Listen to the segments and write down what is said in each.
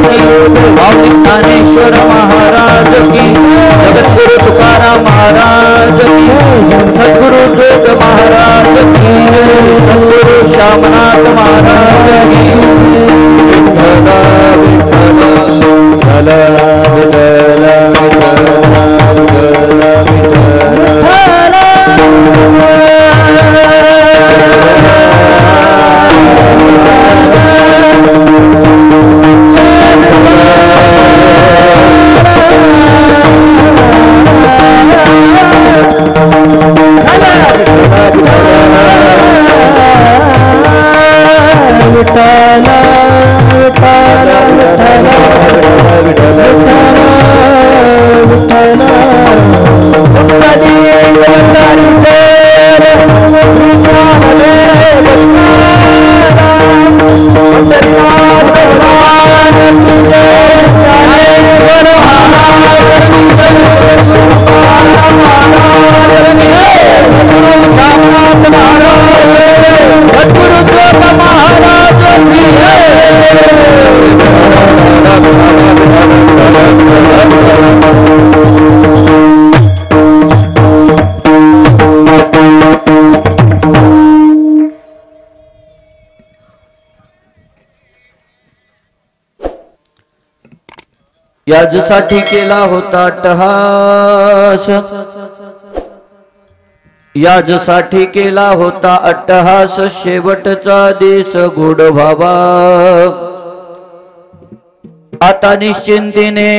की, माऊली ज्ञानेश्वर महाराज की, जगद्गुरु तुकाराम महाराज की, सद्गुरु जोग महाराज की, सद्गुरु श्यामनाथ महाराज की। याजसाठी केला होता अट्टहास, याजसाठी केला होता अट्टहास, शेवटचा देश गोड व्हावा आता निश्चिंतीने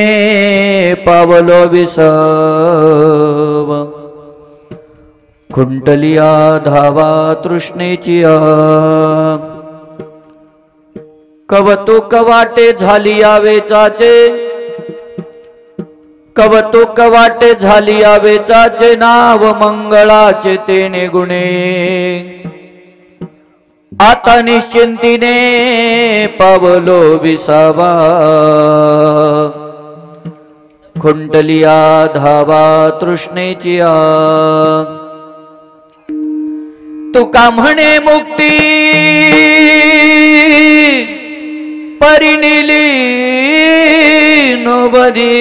पावलो विसाव, खुंटलिया धावा तृष्णेची आग, कवतुक वाटे झाली यावेचाचे, कवतुक वाटे झाली यावेचाचे, नाव मंगळाचे तेने गुणे आता निश्चिंतीने पावलो विसावा, खुंटलिया धावा तृष्णेची आग, तुका म्हणे मुक्ती परिनिली नोबरी,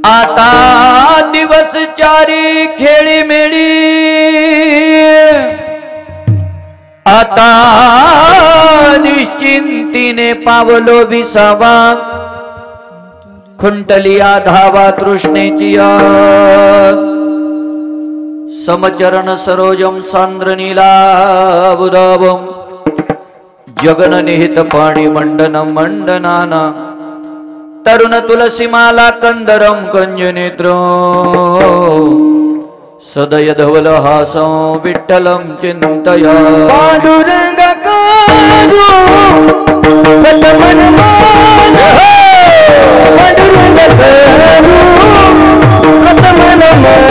आता दिवस चारी खेळी मेळी, आता निश्चिंतीने पावलो विसावा, खुंटलिया धावा तृष्णेची आग, समचरण सरोजम सांद्र नीलाबुदाबम, जगन निहित पाणी मंडनम मंडनाना, तरुण तुलसीमाला कंदरम कंजनेत्र, सदय धवल हासं विठ्ठलं चिंतया, पांडुरंग कारू पटमन मान, पांडुरंग कारू पटमन मान,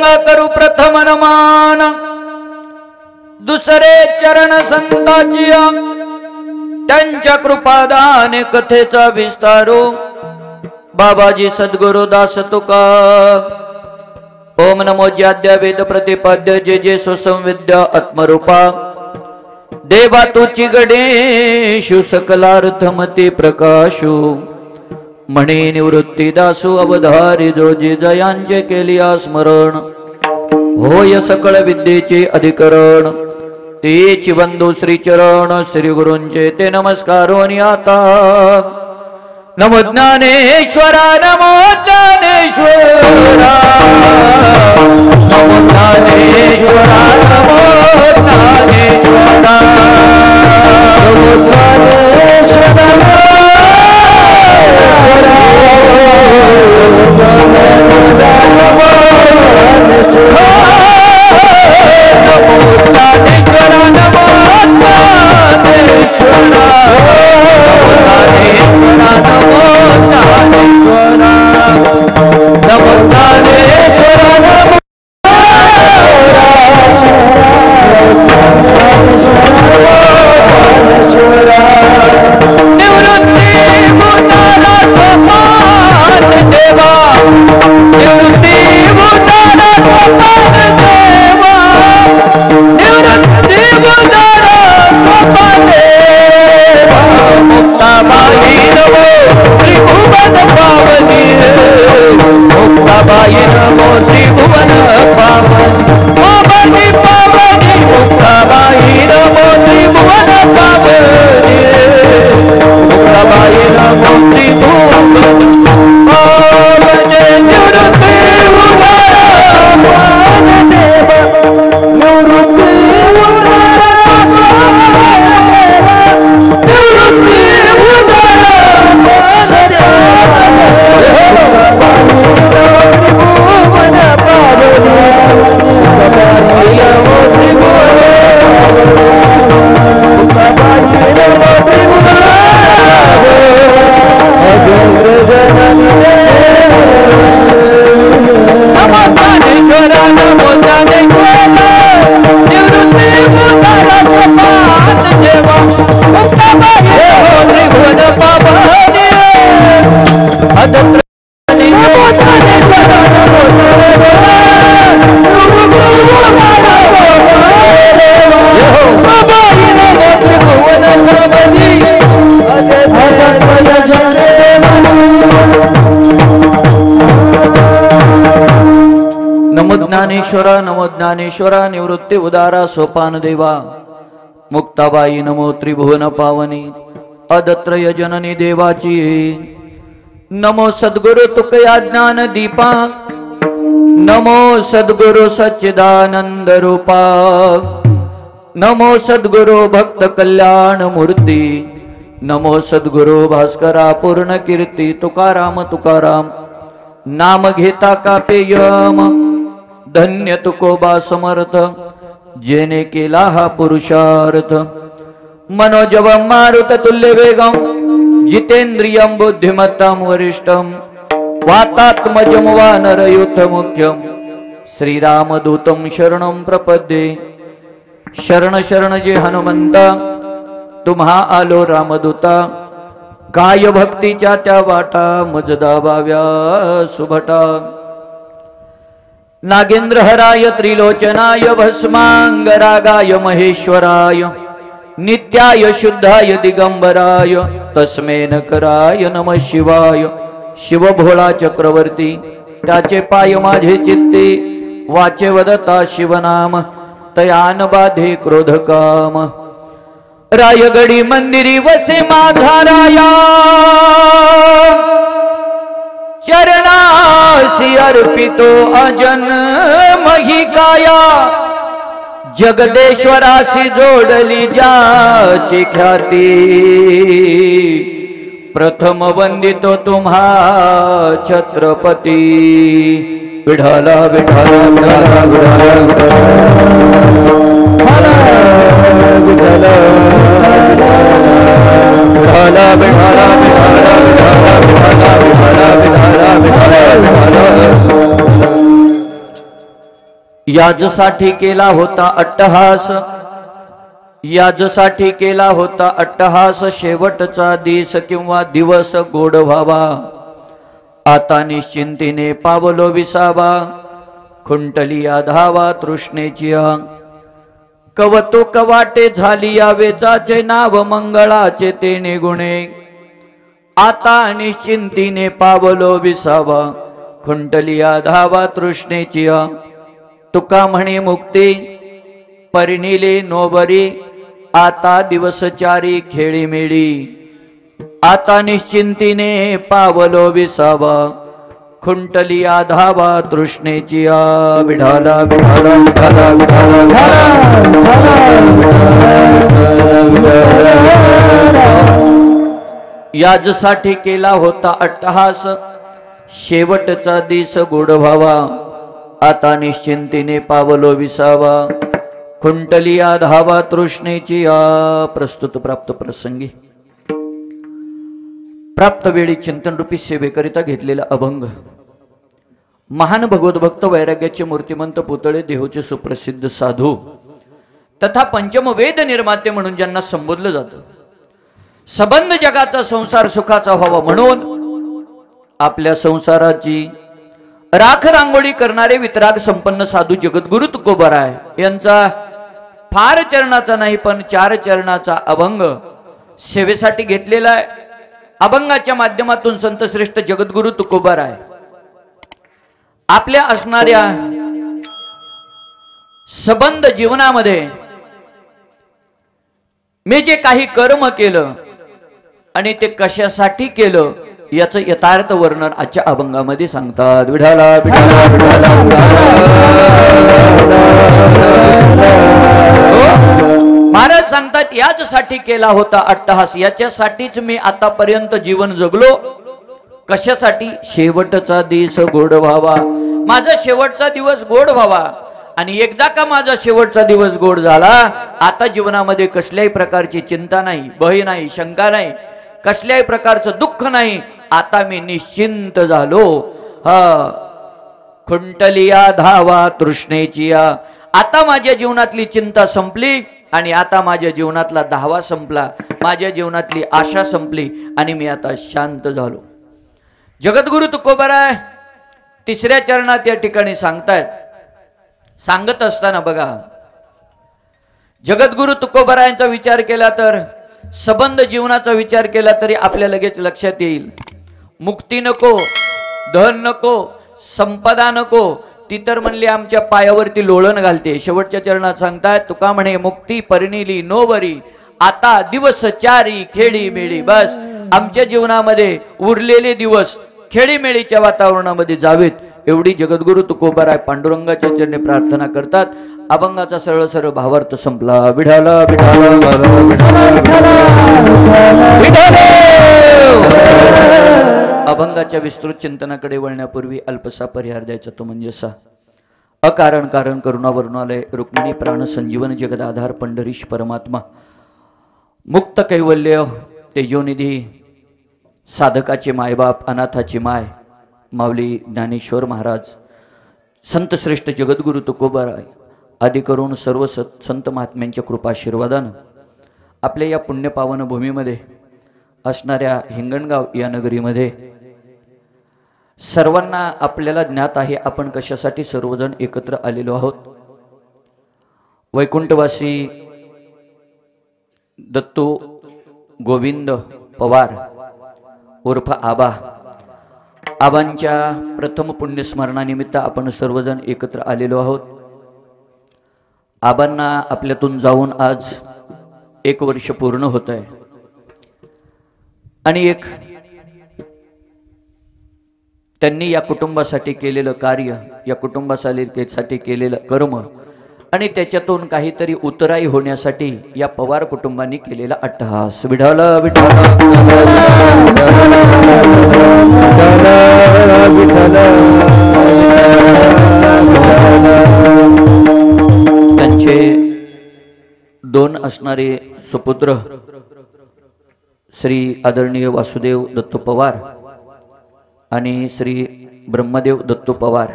गंगा करू प्रथम नमान, दुसरे चरण संतांची त्यांच्या कृपादाने कथेचा विस्तारो बाबाजी सद्गुरु दास तुका। ओम नमो ज्याद्या वेद प्रतिपाद्य जे जे सुसंविद्या आत्मरूपा, देवा तुची गणेशु सकलार्थमती प्रकाशु, म्हणे निवृत्ती दासु अवधारी जो जे जयांचे केलिया स्मरण, होय सकळ विद्येचे अधिकरण, तेची वंदू श्री चरण श्री गुरूंचे ते नमस्कारोनी आता। नमो ज्ञानेश्वरा नमो ज्ञानेश्वरा, नमो ज्ञानेश्वरा नमो ज्ञानेश्वरा, नमो ज्ञानेश्वरा ज्ञानेश्वरा नमो ज्ञानेश्वरा निवृत्ती उदारा सोपान देवा, मुक्ताबाई नमो त्रिभुवन पावनी अदत्रय जननी देवाची, नमो सद्गुरु तुकया ज्ञान दीपा, नमो सद्गुरु सच्चिदानंद रूपा, नमो सद्गुरु भक्त कल्याण मूर्ती, नमो सद्गुरु भास्करा पूर्ण कीर्ती। तुकाराम तुकाराम नाम घेता कापे यम, धन्य तुकोबा समर्थ जेने केला हा पुरुषार्थ। मनोजवम मारुत तुल्य वेगम, जितेंद्रियम बुद्धिमत्ताम वरिष्ठम, वातात्मजम वानरयूथ मुख्यम, श्रीरामदूतम शरणं प्रपद्ये। शरण शरण जे हनुमंता, तुम्हा आलो रामदूता, काय भक्तीच्या त्या वाटा मज दाबाव्या सुभटा। नागेंद्र हराय त्रिलोचनाय भस्मांगरागाय महेश्वराय, नित्याय शुद्धाय दिगंबराय, तस्मै नकराय नमः शिवाय। शिव भोळा चक्रवर्ती, त्याचे पाय माझे चित्ते, वाचे वदता शिवनाम, तयान बाधे क्रोध काम। रायगडी मंदिरी वसे माझा राया, चरणासी अर्पितो अजन्म ही काया। जगदेश्वराशी जोडली ज्याची ख्याती, प्रथम वंदितो तुम्हा छत्रपती। विठाला विठाला विठाला विठाला विठाला विठाला विठाला विठाला विठाला विठाला विठाला विठाला विठाला विठाला। याजसाठी केला होता अट्टहास, याजसाठी केला होता अट्टहास, शेवटचा दिस किंवा दिवस गोड व्हावा, आता निश्चिंतीने पावलो विसावा, खुंटली या धावा तृष्णेची, कवतुक वाटे झाली या वेचाचे नाव मंगळाचे ते निगुणे, आता निश्चिंतीने पावलो विसावा, खुंटली या धावा तृष्णेची, तुका म्हणे मुक्ती परिणिले नोबरी, आता दिवस चारी खेळी मेळी, आता निश्चिंतीने पावलो विसावा, खुंटली या धावा तृष्णेची, विठाला विठाला विठाला विठाला. याजसाठी केला होता अट्टहास, शेवटचा दिस गोड व्हावा, आता निश्चिंतीने पावलो विसावा, खुंटली या धावा तृष्णेची. प्रस्तुत प्राप्त प्रसंगी प्राप्त वेळी चिंतन रूपी सेवेकरिता घेतलेला अभंग, महान भगवत भक्त वैराग्याचे मूर्तिमंत पुतळे देहूचे सुप्रसिद्ध साधू तथा पंचम वेद निर्माते म्हणून ज्यांना संबोधलं जातं, सबंध जगाचा संसार सुखाचा व्हावा म्हणून आपल्या संसाराची राख रांगोळी करणारे वितराग संपन्न साधू जगद्गुरु तुकोबाराय यांचा फार चरणाचा नाही पण 4 चरणाचा अभंग सेवेसाठी घेतलेला आहे. अभंगाच्या माध्यमातून संत श्रेष्ठ जगद्गुरु तुकोबाराय आपल्या असणाऱ्या सबंध जीवनामध्ये मी जे काही कर्म केलं आणि ते कशासाठी केलं याचं यथार्थ वर्णन आजच्या अभंगामध्ये सांगतात. विठाला विठाला विठाला. महाराज सांगतात याचसाठी केला होता अट्टहास, याच्यासाठीच मी आतापर्यंत जीवन जगलो. कशासाठी? शेवटचा दिवस गोड व्हावा, माझा शेवटचा दिवस गोड व्हावा. आणि एकदा का माझा शेवटचा दिवस गोड झाला, आता जीवनामध्ये कसल्याही प्रकारची चिंता नाही, भय नाही, शंका नाही, कसल्याही प्रकारचं दुःख नाही. आता मी निश्चिंत झालो. खुंटलिया धावा तृष्णेची, आता माझ्या जीवनातली चिंता संपली आणि आता माझ्या जीवनातला धावा संपला, माझ्या जीवनातली आशा संपली आणि मी आता शांत झालो. जगद्गुरु तुकोबाराय 3ऱ्या चरणात या ठिकाणी सांगतायत. सांगत असताना बघा, जगद्गुरु तुकोबारायांचा विचार केला तर, सबंध जीवनाचा विचार केला तरी आपल्या लगेच लक्षात येईल, मुक्ती नको, धन नको, संपदा नको, ती तर म्हणली आमच्या पायावरती लोळण घालते. शेवटच्या चरणात सांगतायत, तुका म्हणे मुक्ती परिणिली नोवरी, आता दिवस चारी खेळी मेळी. बस आमच्या जीवनामध्ये उरलेले दिवस खेळीमेळीच्या वातावरणामध्ये जावेत, एवढी जगद्गुरु तुकोबाराय पांडुरंगाच्या चरणी प्रार्थना करतात. अभंगाचा सरळ सरळ भावार्थ संपला. विठाला विठाला अभंगाच्या विस्तृत चिंतनाकडे वळण्यापूर्वी अल्पसा परिहार द्यायचा तो म्हणजे असा. अकारण कारण करुणा वरुणालय रुक्मिणी प्राण संजीवन जगदाधार पंढरीश परमात्मा मुक्त कैवल्य तेजोनिधी साधकाचे मायबाप अनाथाची माय माऊली ज्ञानेश्वर महाराज संत श्रेष्ठ जगद्गुरु तुकोबाराय आदी करून सर्व संत महात्म्यांच्या कृपाशीर्वादानं आपल्या या पुण्यपावन भूमीमध्ये असणाऱ्या हिंगणगाव या नगरीमध्ये सर्वांना आपल्याला ज्ञात आहे आपण कशासाठी सर्वजण एकत्र आलेलो आहोत. वैकुंठवासी दत्तू गोविंद पवार उर्फ आबा, आबांच्या प्रथम पुण्यस्मरणानिमित्त आपण सर्वजण एकत्र आलेलो आहोत. आबांना आपल्यातून जाऊन आज 1 वर्ष पूर्ण होत आहे आणि त्यांनी या कुटुंबासाठी केलेलं कार्य, या कुटुंबासाठी केलेलं कर्म आणि त्याच्यातून काहीतरी उतराई होण्यासाठी या पवार कुटुंबांनी केलेला अट्टहास. विठाला विठाला त्यांचे 2 असणारे सुपुत्र श्री आदरणीय वासुदेव दत्तू पवार आणि श्री ब्रह्मदेव दत्तू पवार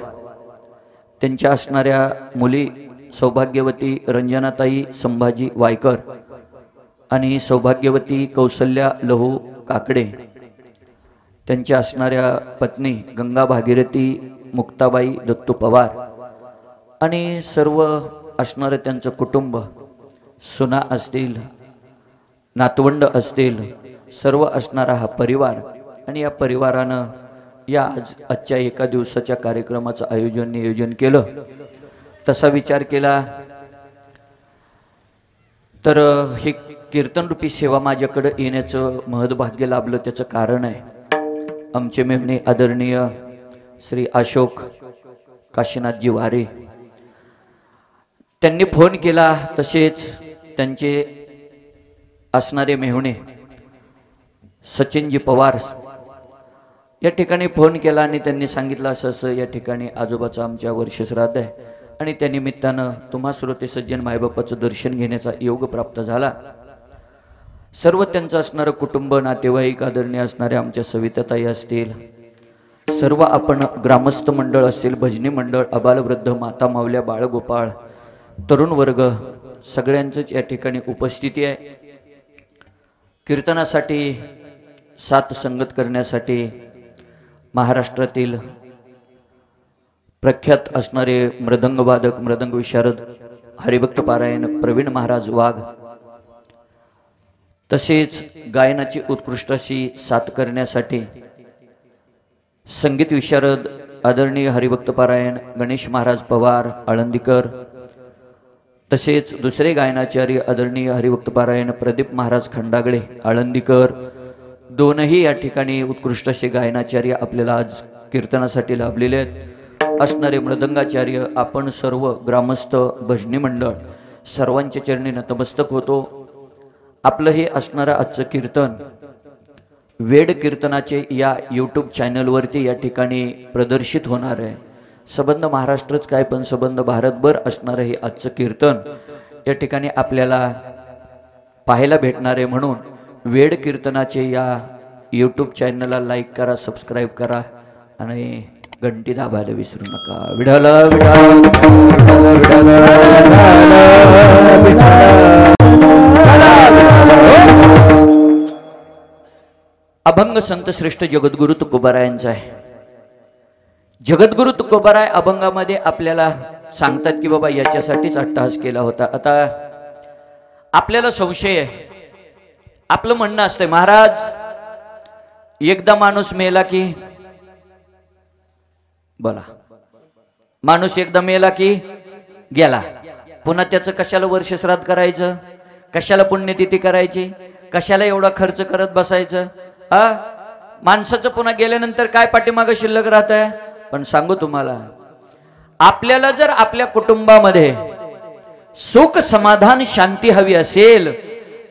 त्यांच्या असणाऱ्या मुली सौभाग्यवती रंजनाताई संभाजी वायकर आणि सौभाग्यवती कौसल्या लहू काकडे, त्यांच्या असणाऱ्या पत्नी गंगा भागीरथी मुक्ताबाई दत्तू पवार आणि सर्व असणारं त्यांचं कुटुंब, सुना असतील, नातवंड असतील, सर्व असणारा हा परिवार आणि या परिवारानं या आजच्या एका दिवसाच्या कार्यक्रमाचं नियोजन केलं. तसा विचार केला तर हे कीर्तनरूपी सेवा माझ्याकडे येण्याचं महद्भाग्य लाभलं. त्याचं कारण आहे आमचे मेहणे आदरणीय श्री अशोक काशीनाथजी वारे, त्यांनी फोन केला. तसेच त्यांचे असणारे मेहुणे सचिनजी पवार या ठिकाणी फोन केला आणि त्यांनी सांगितलं असं या ठिकाणी आजोबाचं आमच्या वर्षश्राद्ध आहे आणि त्या निमित्तानं तुम्हा श्रोते सज्जन मायबापाचं दर्शन घेण्याचा योग प्राप्त झाला. सर्व त्यांचं असणारं कुटुंब, नातेवाईक, आदरणीय असणारे आमच्या सविताताई असतील, सर्व आपण ग्रामस्थ मंडळ असतील, भजनी मंडळ, अबालवृद्ध, माता मावल्या, बाळगोपाळ, तरुण वर्ग सगळ्यांचंच या ठिकाणी उपस्थिती आहे. कीर्तनासाठी साथ संगत करण्यासाठी महाराष्ट्रातील प्रख्यात असणारे मृदंगवादक, मृदंग विशारद, हरिभक्त पारायण प्रवीण महाराज वाघ, तसेच गायनाची उत्कृष्ट अशी साथ करण्यासाठी संगीत विशारद आदरणीय हरिभक्त पारायण गणेश महाराज पवार आळंदीकर, तसेच दुसरे गायनाचार्य आदरणीय हरिभक्त पारायण प्रदीप महाराज खंडागळे आळंदीकर, दोनही या ठिकाणी उत्कृष्ट असे गायनाचार्य आपल्याला आज कीर्तनासाठी लाभलेले आहेत. असणारे मृदंगाचार्य, आपण सर्व ग्रामस्थ, भजनी मंडळ सर्वांच्या चरणी नतमस्तक होतो. आपलं हे असणारं आजचं कीर्तन वेड कीर्तनाचे या यूट्यूब चॅनलवरती या ठिकाणी प्रदर्शित होणार आहे. संबंध महाराष्ट्रच काय पण संबंध भारतभर असणारं हे आजचं कीर्तन या ठिकाणी आपल्याला पाहायला भेटणार आहे. म्हणून वेड कीर्तनाचे या यूट्यूब चॅनलला लाईक करा, सबस्क्राईब करा आणि घंटी दाबायला विसरू नका. विठाल अभंग संत श्रेष्ठ जगद्गुरु तुकोबारायांचा आहे. जगद्गुरु तुकोबाराय अभंगामध्ये आपल्याला सांगतात की बाबा याच्यासाठीच अट्टहास केला होता. आता आपल्याला संशय आहे, आपलं म्हणणं असतंय महाराज एकदा माणूस मेला की, बोला, माणूस एकदा मेला की गेला, पुन्हा त्याचं कशाला वर्षश्राद्ध करायचं, कशाला पुण्यतिथी करायची, कशाला एवढा खर्च करत बसायचं. माणसाचं पुन्हा गेल्यानंतर काय पाठीमागं शिल्लक राहत आहे. पण सांगू तुम्हाला, आपल्याला जर आपल्या कुटुंबामध्ये सुख समाधान शांती हवी असेल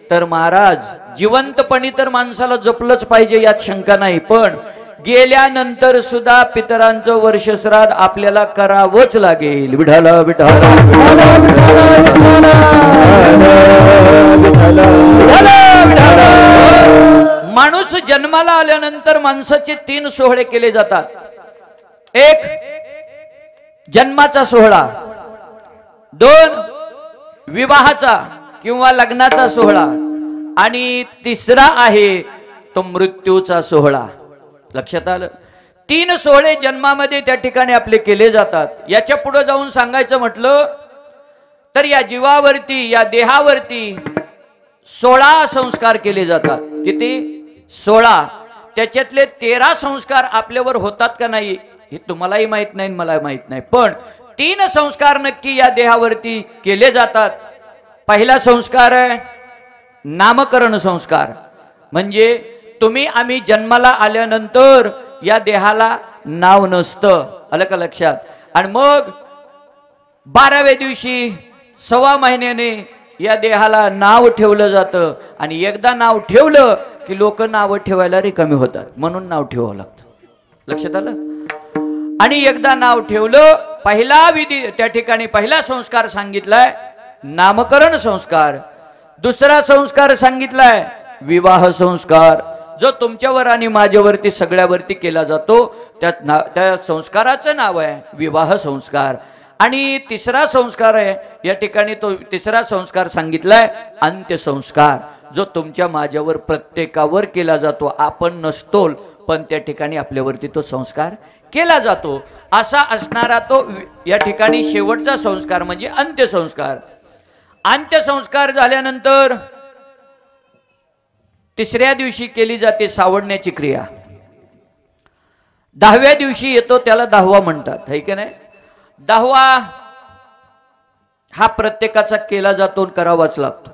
तर महाराज जिवंतपणी तर माणसाला जपलंच पाहिजे, यात शंका नाही. पण गेल्यानंतर सुद्धा पितरांचं वर्षश्राद्ध आपल्याला करावंच लागेल. विठाल विठाल माणूस जन्माला आल्यानंतर माणसाचे 3 सोहळे केले जातात. एक जन्माचा सोहळा, 2 विवाहाचा किंवा लग्नाचा सोहळा आणि 3रा आहे तो मृत्यूचा सोहळा. लक्षात आलं. 3 सोहळे जन्मामध्ये त्या ठिकाणी आपले केले जातात. याच्या पुढे जाऊन सांगायचं म्हटलं तर या जीवावरती, या देहावरती 16 संस्कार केले जातात. किती? 16. त्याच्यातले 13 संस्कार आपल्यावर होतात का नाही हे तुम्हालाही माहित नाही, मला माहित नाही. पण 3 संस्कार नक्की या देहावरती केले जातात. पहिला संस्कार आहे नामकरण संस्कार. म्हणजे तुम्ही आम्ही जन्माला आल्यानंतर या देहाला नाव नसतं. आलं का लक्षात? आणि मग 12व्या दिवशी 1.25 महिन्याने या देहाला नाव ठेवलं जातं. आणि एकदा नाव ठेवलं की लोक नाव ठेवायला रिकामी होतात, म्हणून नाव ठेवावं लागतं. लक्षात आलं? आणि एकदा नाव ठेवलं, पहिला विधी त्या ठिकाणी पहिला संस्कार सांगितलाय नामकरण संस्कार. दुसरा संस्कार सांगितलाय विवाह संस्कार, जो तुमच्यावर आणि माझ्यावरती सगळ्यावरती केला जातो. त्या संस्काराचं नाव आहे विवाह संस्कार. आणि तिसरा संस्कार आहे, या ठिकाणी तो तिसरा संस्कार सांगितलाय अंत्यसंस्कार, जो तुमच्या माझ्यावर प्रत्येकावर केला जातो. आपण नसतो पण त्या ठिकाणी आपल्यावरती तो संस्कार केला जातो. असा असणारा तो या ठिकाणी शेवटचा संस्कार म्हणजे अंत्यसंस्कार. अंत्यसंस्कार झाल्यानंतर तिसऱ्या दिवशी केली जाते सावडण्याची क्रिया. 10व्या दिवशी येतो त्याला 10वा म्हणतात, है की नाही. 10वा हा प्रत्येकाचा केला जातो, करावाच लागतो.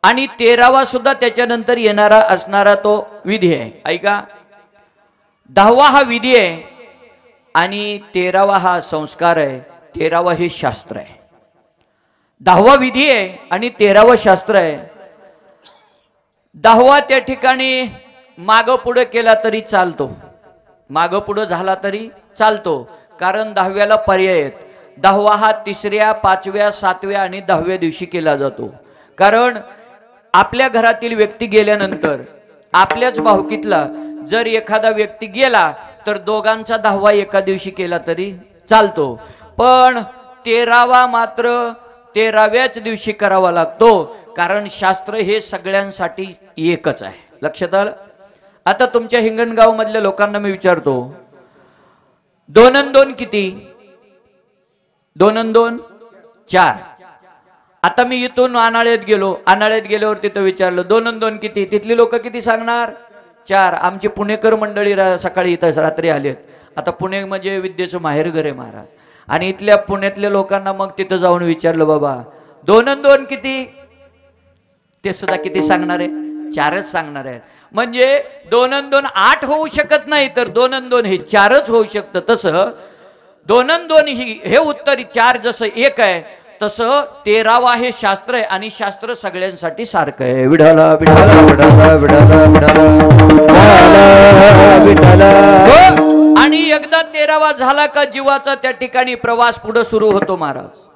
आणि 13वा सुद्धा त्याच्यानंतर येणारा असणारा तो विधी आहे. ऐका, 10वा हा विधी आहे आणि 13वा हा संस्कार आहे. 13वा हे शास्त्र आहे. 10वा विधी आहे आणि 13वा शास्त्र आहे. 10वा त्या ठिकाणी मागं पुढं केला तरी चालतो, मागं पुढं झाला तरी चालतो, कारण 10व्याला पर्याय आहेत. 10वा हा 3ऱ्या 5व्या 7व्या आणि 10व्या दिवशी केला जातो. कारण आपल्या घरातील व्यक्ती गेल्यानंतर आपल्याच भावकीतला जर एखादा व्यक्ती गेला तर दोघांचा 10वा एका दिवशी केला तरी चालतो. पण 13वा मात्र 13व्याच दिवशी करावा लागतो, कारण शास्त्र हे सगळ्यांसाठी एकच आहे. लक्षात आलं. आता तुमच्या हिंगणगाव मधल्या लोकांना मी विचारतो, 2 आणि 2 किती? 2 आणि 2 4. आता मी इथून आनाळ्यात गेलो, आनाळ्यात गेल्यावर तिथं विचारलं 2 आणि 2 किती? तिथली लोक किती सांगणार? 4. आमची पुणेकर मंडळी सकाळी इथं रात्री आलेत. आता पुणे म्हणजे विद्येचं माहेरघर आहे महाराज, आणि इथल्या पुण्यातल्या लोकांना मग तिथं जाऊन विचारलं, बाबा 2 आणि 2 किती? ते सुद्धा किती सांगणार आहे? 4च सांगणार आहे. म्हणजे 2 आणि 2 8 होऊ शकत नाही, तर 2 आणि 2 हे 4च होऊ शकतं. तसं 2 आणि 2 हे उत्तर 4 जसं एक आहे, तसं 13वा हे शास्त्र आहे आणि शास्त्र सगळ्यांसाठी सारखं आहे. विठाला विठाला विठाला विठाला विठाला. आणि एकदा 13वा झाला का जीवाचा त्या ठिकाणी प्रवास पुढे सुरू होतो महाराज.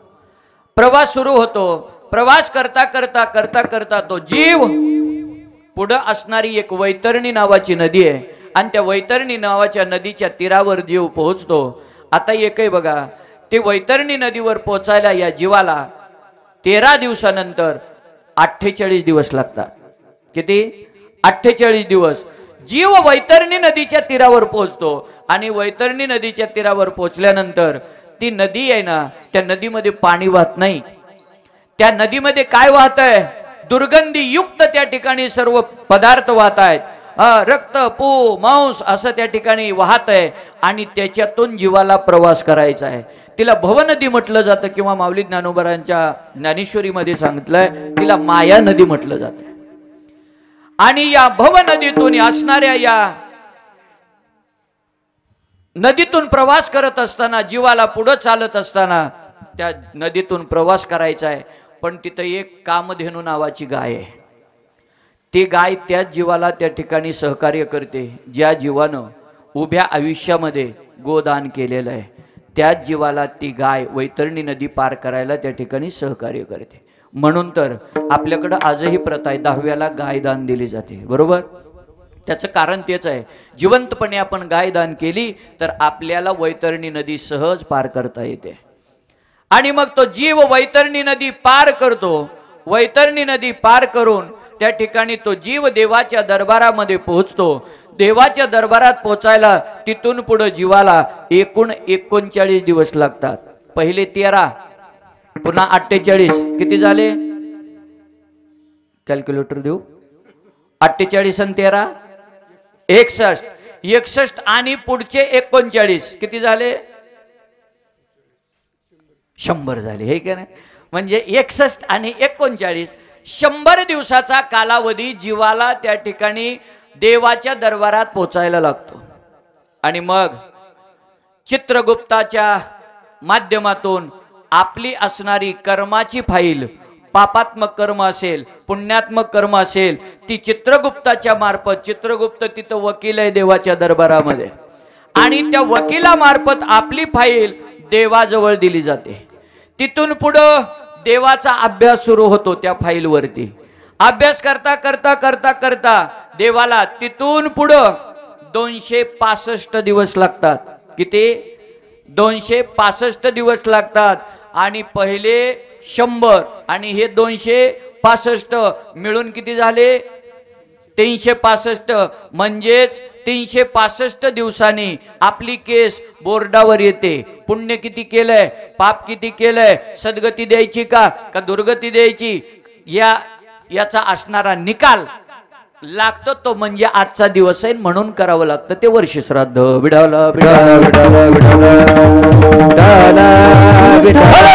प्रवास सुरू होतो. प्रवास करता करता करता करता तो जीव पुढे असणारी एक वैतरणी नावाची नदी आहे, आणि त्या वैतरणी नावाच्या नदीच्या तीरावर जीव पोहोचतो. आता एकही बघा, ते वैतरणी नदीवर पोहोचायला या जीवाला 13 दिवसानंतर 48 दिवस लागतात. किती? 48 दिवस. जीव वैतरणी नदीच्या तीरावर पोहोचतो, आणि वैतरणी नदीच्या तीरावर पोहोचल्यानंतर ती नदी आहे ना, त्या नदीमध्ये पाणी वाहत नाही. त्या नदीमध्ये काय वाहत आहे? दुर्गंधी युक्त त्या ठिकाणी सर्व पदार्थ वाहत आहेत. रक्त, पू, मांस असं त्या ठिकाणी वाहत आहे, आणि त्याच्यातून जीवाला प्रवास करायचा आहे. तिला भवनदी म्हटलं जातं, किंवा माऊली ज्ञानोबरांच्या ज्ञानेश्वरीमध्ये सांगितलंय तिला माया नदी म्हटलं जातं. आणि या भवनदीतून असणाऱ्या या नदीतून प्रवास करत असताना, जीवाला पुढे चालत असताना त्या नदीतून प्रवास करायचा आहे. पण तिथं एक कामधेनू नावाची गाय आहे. ती गाय त्याच जीवाला त्या ठिकाणी सहकार्य करते, ज्या जीवानं उभ्या आयुष्यामध्ये गोदान केलेलं आहे. त्याच जीवाला ती गाय वैतरणी नदी पार करायला त्या ठिकाणी सहकार्य करते. म्हणून तर आपल्याकडं आजही प्रथा आहे, 10व्याला गाय दान दिली जाते. बरोबर? त्याचं कारण तेच आहे, जिवंतपणे आपण गाय दान केली तर आपल्याला वैतरणी नदी सहज पार करता येते. आणि मग तो जीव वैतरणी नदी पार करतो. वैतरणी नदी पार करून त्या ठिकाणी तो जीव देवाच्या दरबारामध्ये पोहोचतो. देवाच्या दरबारात पोहोचायला तिथून पुढे जीवाला एकूण 39 दिवस लागतात. पहिले 13, पुन्हा 48, किती झाले? कॅल्क्युलेटर देऊ. 48 आणि 13 61. 61 आणि पुढचे 39 किती झाले? 100 झाले, हे का नाही? म्हणजे 61 आणि 39 100 दिवसाचा कालावधी जीवाला त्या ठिकाणी देवाच्या दरबारात पोचायला लागतो. आणि मग चित्रगुप्ताच्या माध्यमातून आपली असणारी कर्माची फाईल, पापात्मक कर्म असेल, पुण्यात्मक कर्म असेल, ती चित्रगुप्ताच्या मार्फत, चित्रगुप्त तिथं वकील आहे देवाच्या दरबारामध्ये, आणि त्या वकिलामार्फत आपली फाईल देवाजवळ दिली जाते. तिथून पुढं देवाचा अभ्यास सुरू होतो. त्या फाईलवरती अभ्यास करता करता करता करता देवाला तिथून पुढं 265 दिवस लागतात. किती? 265 दिवस लागतात आणि पहिले 100 आणि हे 265 मिळून किती झाले 365 म्हणजेच 365 दिवसांनी आपली केस बोर्डावर येते। पुण्य किती केलंय पाप किती केलंय सद्गती द्यायची का दुर्गती द्यायची याचा असणारा निकाल लागतो तो म्हणजे आजचा दिवस आहे म्हणून करावं लागतं ते वर्ष श्राद्ध। विठाला विठाला विठाला विठाला विठाला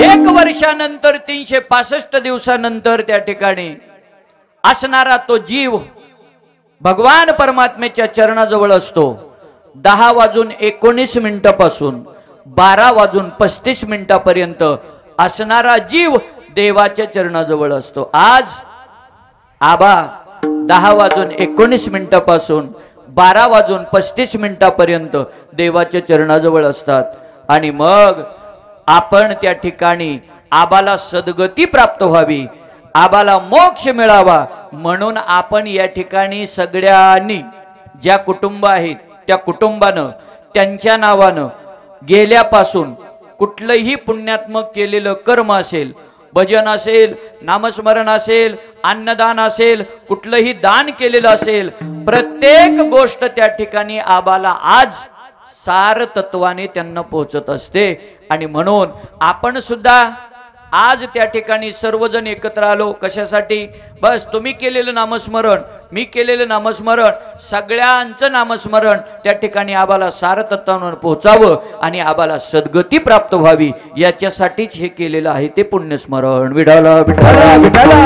एक वर्षानंतर 365 दिवसानंतर त्या ठिकाणी असणारा तो जीव भगवान परमात्म्याच्या चरणाजवळ असतो। 10:19 पासून 12:35 पर्यंत असणारा जीव देवाच्या चरणाजवळ असतो। आज आबा 10:19 पासून 12:35 पर्यंत देवाच्या चरणाजवळ असतात आणि मग आपण त्या ठिकाणी आबाला सद्गती प्राप्त व्हावी आबाला मोक्ष मिळावा म्हणून आपण या ठिकाणी सगळ्यांनी ज्या कुटुंब आहेत त्या कुटुंबानं त्यांच्या नावानं गेल्यापासून कुठलंही पुण्यात्मक केलेलं कर्म असेल भजन असेल नामस्मरण असेल अन्नदान असेल कुठलंही दान केलेलं असेल प्रत्येक गोष्ट त्या ठिकाणी आबाला आज सार तत्वाने त्यांना पोहोचत असते आणि म्हणून आपण सुद्धा आज त्या ठिकाणी सर्वजण एकत्र आलो कशासाठी बस तुम्ही केलेलं नामस्मरण मी केलेलं नामस्मरण सगळ्यांचं नामस्मरण त्या ठिकाणी आबाला सार तत्वावर पोहोचावं आणि आबाला सद्गती प्राप्त व्हावी याच्यासाठीच हे केलेलं आहे ते पुण्यस्मरण। विठाला विठाला विठाला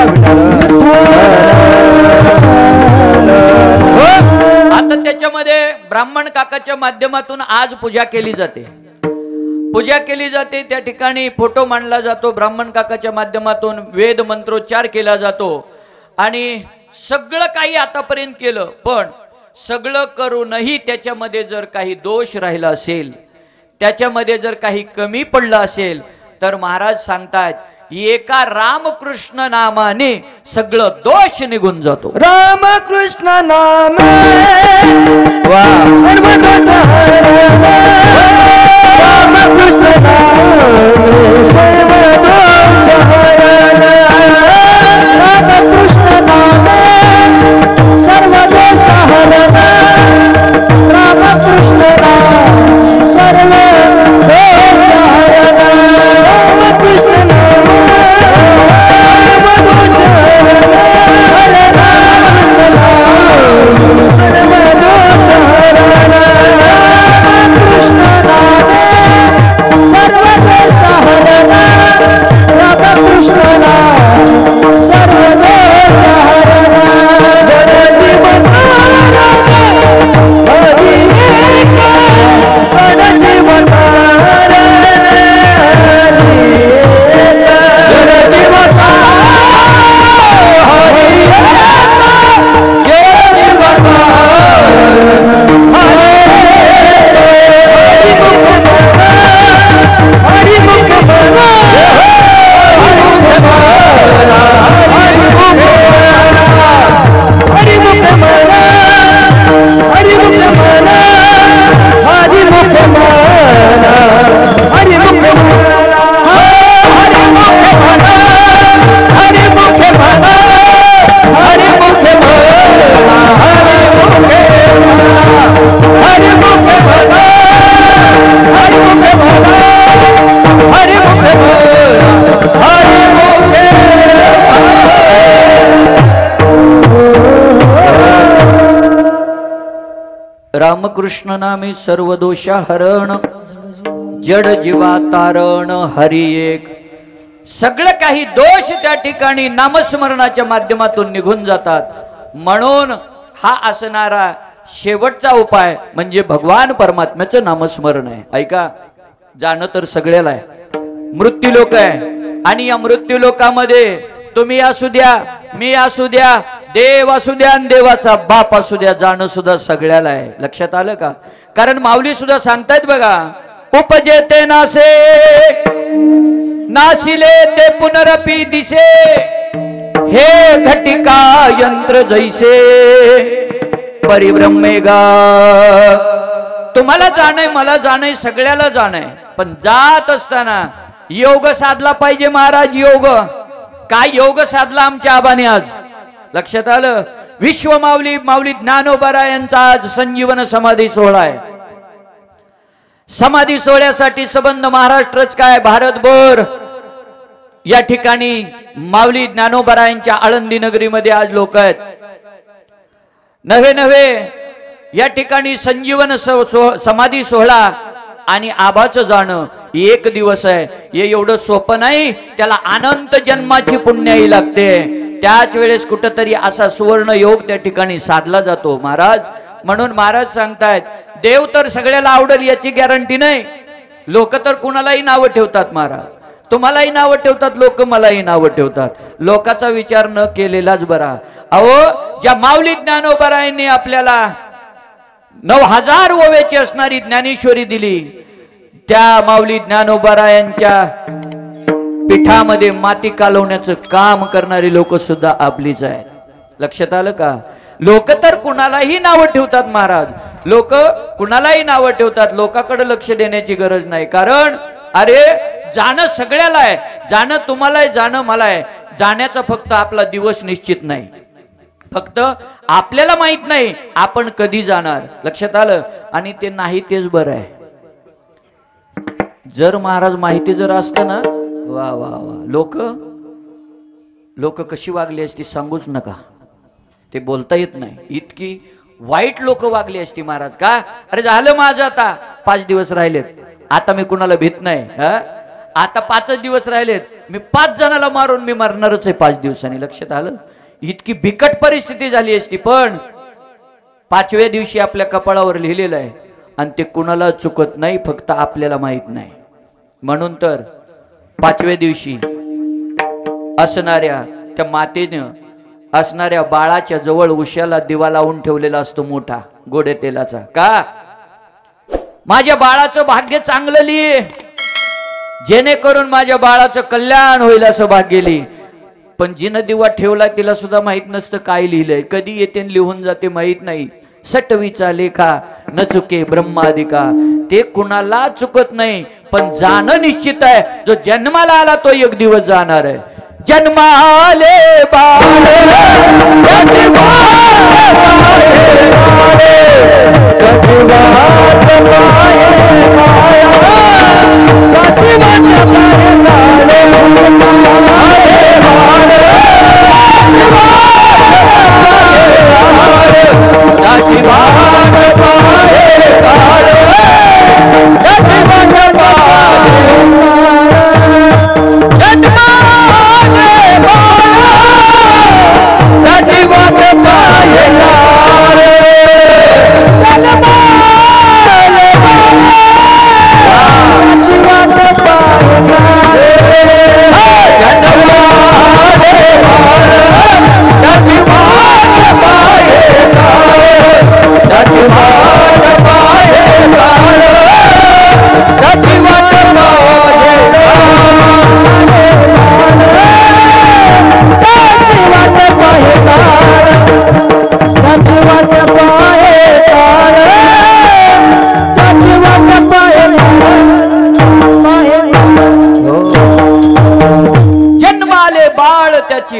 आता त्याच्यामध्ये ब्राह्मण काकाच्या माध्यमातून आज पूजा केली जाते त्या ठिकाणी फोटो मांडला जातो ब्राह्मण काकाच्या माध्यमातून वेद मंत्रोच्चार केला जातो आणि सगळं काही आतापर्यंत केलं पण सगळं करूनही त्याच्यामध्ये जर काही दोष राहिला असेल त्याच्यामध्ये जर काही कमी पडलं असेल तर महाराज सांगतात एका रामकृष्ण नामाने सगळं दोष निघून जातो। रामकृष्ण नाम सर्व दोष रामकृष्ण रामकृष्ण नाम सर्व दोष हरण रामकृष्ण नाम सर्व दोष हरण रामकृष्ण नाम रामकृष्ण नामे सर्व दोष हरण जड जीवा तारण हरी एक सगळं काही दोष त्या ठिकाणी नामस्मरणाच्या माध्यमातून निघून जातात म्हणून हा असणारा शेवटचा उपाय म्हणजे भगवान परमात्म्याचं नामस्मरण आहे। ऐका जाणं तर सगळ्याला आहे मृत्यू लोक आहे आणि या मृत्यू लोकांमध्ये तुम्ही असू द्या मी असू द्या देव असू द्या आणि देवाचा बाप असू द्या जाणं सुद्धा सगळ्याला आहे। लक्षात आलं का कारण माऊली सुद्धा सांगतायत बघा उपजेते नासे नाशिले ते पुनरपी दिसे हे घटिका यंत्र जैसे परिभ्रमेगा. तुम्हाला जाणं मला जाणं सगळ्याला जाणं, पण जात असताना योग साधला पाहिजे महाराज. योग काय योग साधला आमच्या आबाने आज लक्षात आलं. विश्व माऊली माऊली ज्ञानोबा यांचा आज संजीवन समाधी सोहळा आहे. समाधी सोहळ्यासाठी संबंध महाराष्ट्रच काय भारतभर या ठिकाणी माऊली ज्ञानोबा यांच्या आळंदी नगरीमध्ये आज लोक आहेत. नव्हे नव्हे या ठिकाणी संजीवन समाधी सोहळा आणि आबाचं जाणं एक दिवस आहे. हे एवढं सोपं नाही, त्याला अनंत जन्माची पुण्याई लागते. त्याच वेळेस कुठंतरी असा सुवर्ण योग त्या ठिकाणी साधला जातो महाराज. म्हणून महाराज सांगतायत देव तर सगळ्याला आवडेल याची गॅरंटी नाही. लोक तर कुणालाही नावं ठेवतात महाराज, तुम्हालाही नावं ठेवतात लोक, मलाही नावं ठेवतात. लोकांचा विचार न केलेलाच बरा. अहो ज्या माऊली ज्ञानोबा यांनी आपल्याला 9000 ओव्याची असणारी ज्ञानेश्वरी दिली, त्या माऊली ज्ञानोबा यांच्या पीठामध्ये माती कालवण्याचं काम करणारी लोक सुद्धा आपलीच आहेत. लक्षात आलं का. लोक तर कुणालाही नावं ठेवतात महाराज, लोक कुणालाही नावं ठेवतात. लोकांकडे लक्ष देण्याची गरज नाही, कारण अरे जाणं सगळ्याला आहे. जाणं तुम्हाला आहे, जाणं मला आहे. जाण्याचा फक्त आपला दिवस निश्चित नाही, फक्त आपल्याला माहित नाही आपण कधी जाणार. लक्षात आलं. आणि ते नाही तेच बरं आहे. जर महाराज माहिती जर असतं ना, वा वा वा, लोक कशी वागली असती सांगूच नका. ते बोलता येत नाही, इतकी वाईट लोक वागली असती महाराज. का अरे झालं माझं आता 5 दिवस राहिलेत, आता मी कुणाला भीत नाही. आता 5च दिवस राहिलेत, मी 5 जणाला मारून मी मरणारच आहे 5 दिवसांनी. लक्षात आलं. इतकी बिकट परिस्थिती झाली असती. पण 5व्या दिवशी आपल्या कपाळावर लिहिलेलं आहे आणि ते कुणाला चुकत नाही, फक्त आपल्याला माहित नाही. म्हणून तर 5व्या दिवशी असणाऱ्या त्या मातेनं असणाऱ्या बाळाच्या जवळ उश्याला दिवा लावून ठेवलेला असतो मोठा गोडे तेलाचा. का माझ्या बाळाचं भाग्य चांगलं लिहे, जेणेकरून माझ्या बाळाचं कल्याण होईल असं भाग्य लिहि. पण जिनं दिवा ठेवला तिला सुद्धा माहित नसतं काय लिहिलंय, कधी येते लिहून जाते माहित नाही. सटवीचा लेखा न चुके ब्रह्मादिका. ते कुणाला चुकत नाही, पण जाणं निश्चित आहे. जो जन्माला आला तो एक दिवस जाणार आहे. जन्माले बाळ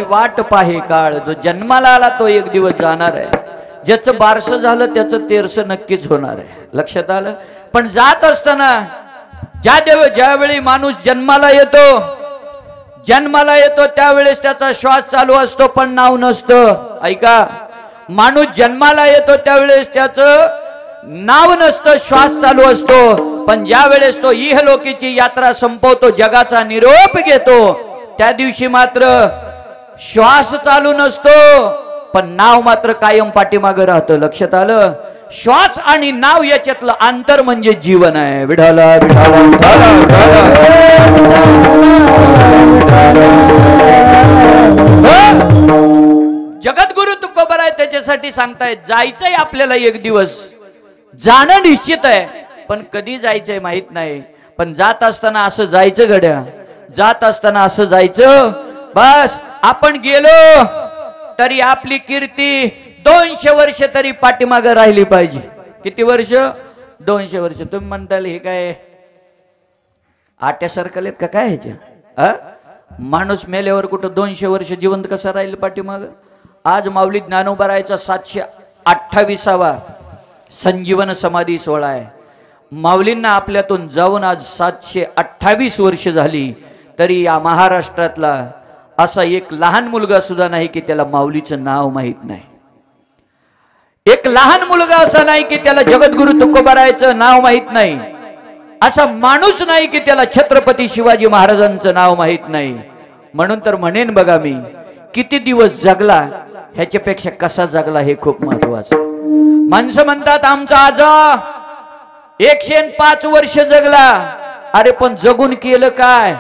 वाट पाहे काळ. जो जन्माला आला तो एक दिवस जाणार आहे. ज्याचं बारसं झालं त्याचं तेरसं नक्कीच होणार आहे. लक्षात आलं. पण जात असताना ज्यावेळी माणूस जन्माला येतो त्यावेळेस त्याचा श्वास चालू असतो पण नाव नसतं. ऐका, माणूस जन्माला येतो त्यावेळेस त्याचं नाव नसतं, श्वास चालू असतो. पण ज्या वेळेस तो इहलोकीची यात्रा संपवतो, जगाचा निरोप घेतो, त्या दिवशी मात्र श्वास चालू नसतो पण नाव मात्र कायम पाठीमागे राहतं. लक्षात आलं. श्वास आणि नाव याच्यातलं अंतर म्हणजे जीवन आहे. विठाला विठाला विठाला जगद्गुरु तुकोबर आहे त्याच्यासाठी सांगतायत जायचंय आपल्याला एक दिवस. जाणं निश्चित आहे पण कधी जायचंय माहित नाही. पण जात असताना असं जायचं गड्या, जात असताना असं जायचं. बस आपण गेलो तरी आपली कीर्ती 200 वर्ष तरी पाठीमागे राहिली पाहिजे. किती वर्ष? 200 वर्ष. तुम्ही म्हणताल हे काय आट्यासारखं लेत का काय ह्याच्या? माणूस मेल्यावर कुठं 200 वर्ष जिवंत कसं राहील पाठीमाग? आज माऊली ज्ञानोबा रायचा 728वा संजीवन समाधी सोहळा आहे. माऊलींना आपल्यातून जाऊन आज 728 वर्ष झाली, तरी या महाराष्ट्रातला असा एक लहान मुलगा सुद्धा नाही की त्याला माऊलीचं नाव माहीत नाही. एक लहान मुलगा असा नाही की त्याला जगद्गुरु तुकोबारायचं नाव माहीत नाही. असा माणूस नाही की त्याला छत्रपती शिवाजी महाराजांचं नाव माहीत नाही. म्हणून तर म्हणेन बघा मी, किती दिवस जगला ह्याच्यापेक्षा कसा जगला हे खूप महत्वाचं. माणसं म्हणतात आमचा आजा 105 वर्ष जगला. अरे पण जगून केलं काय?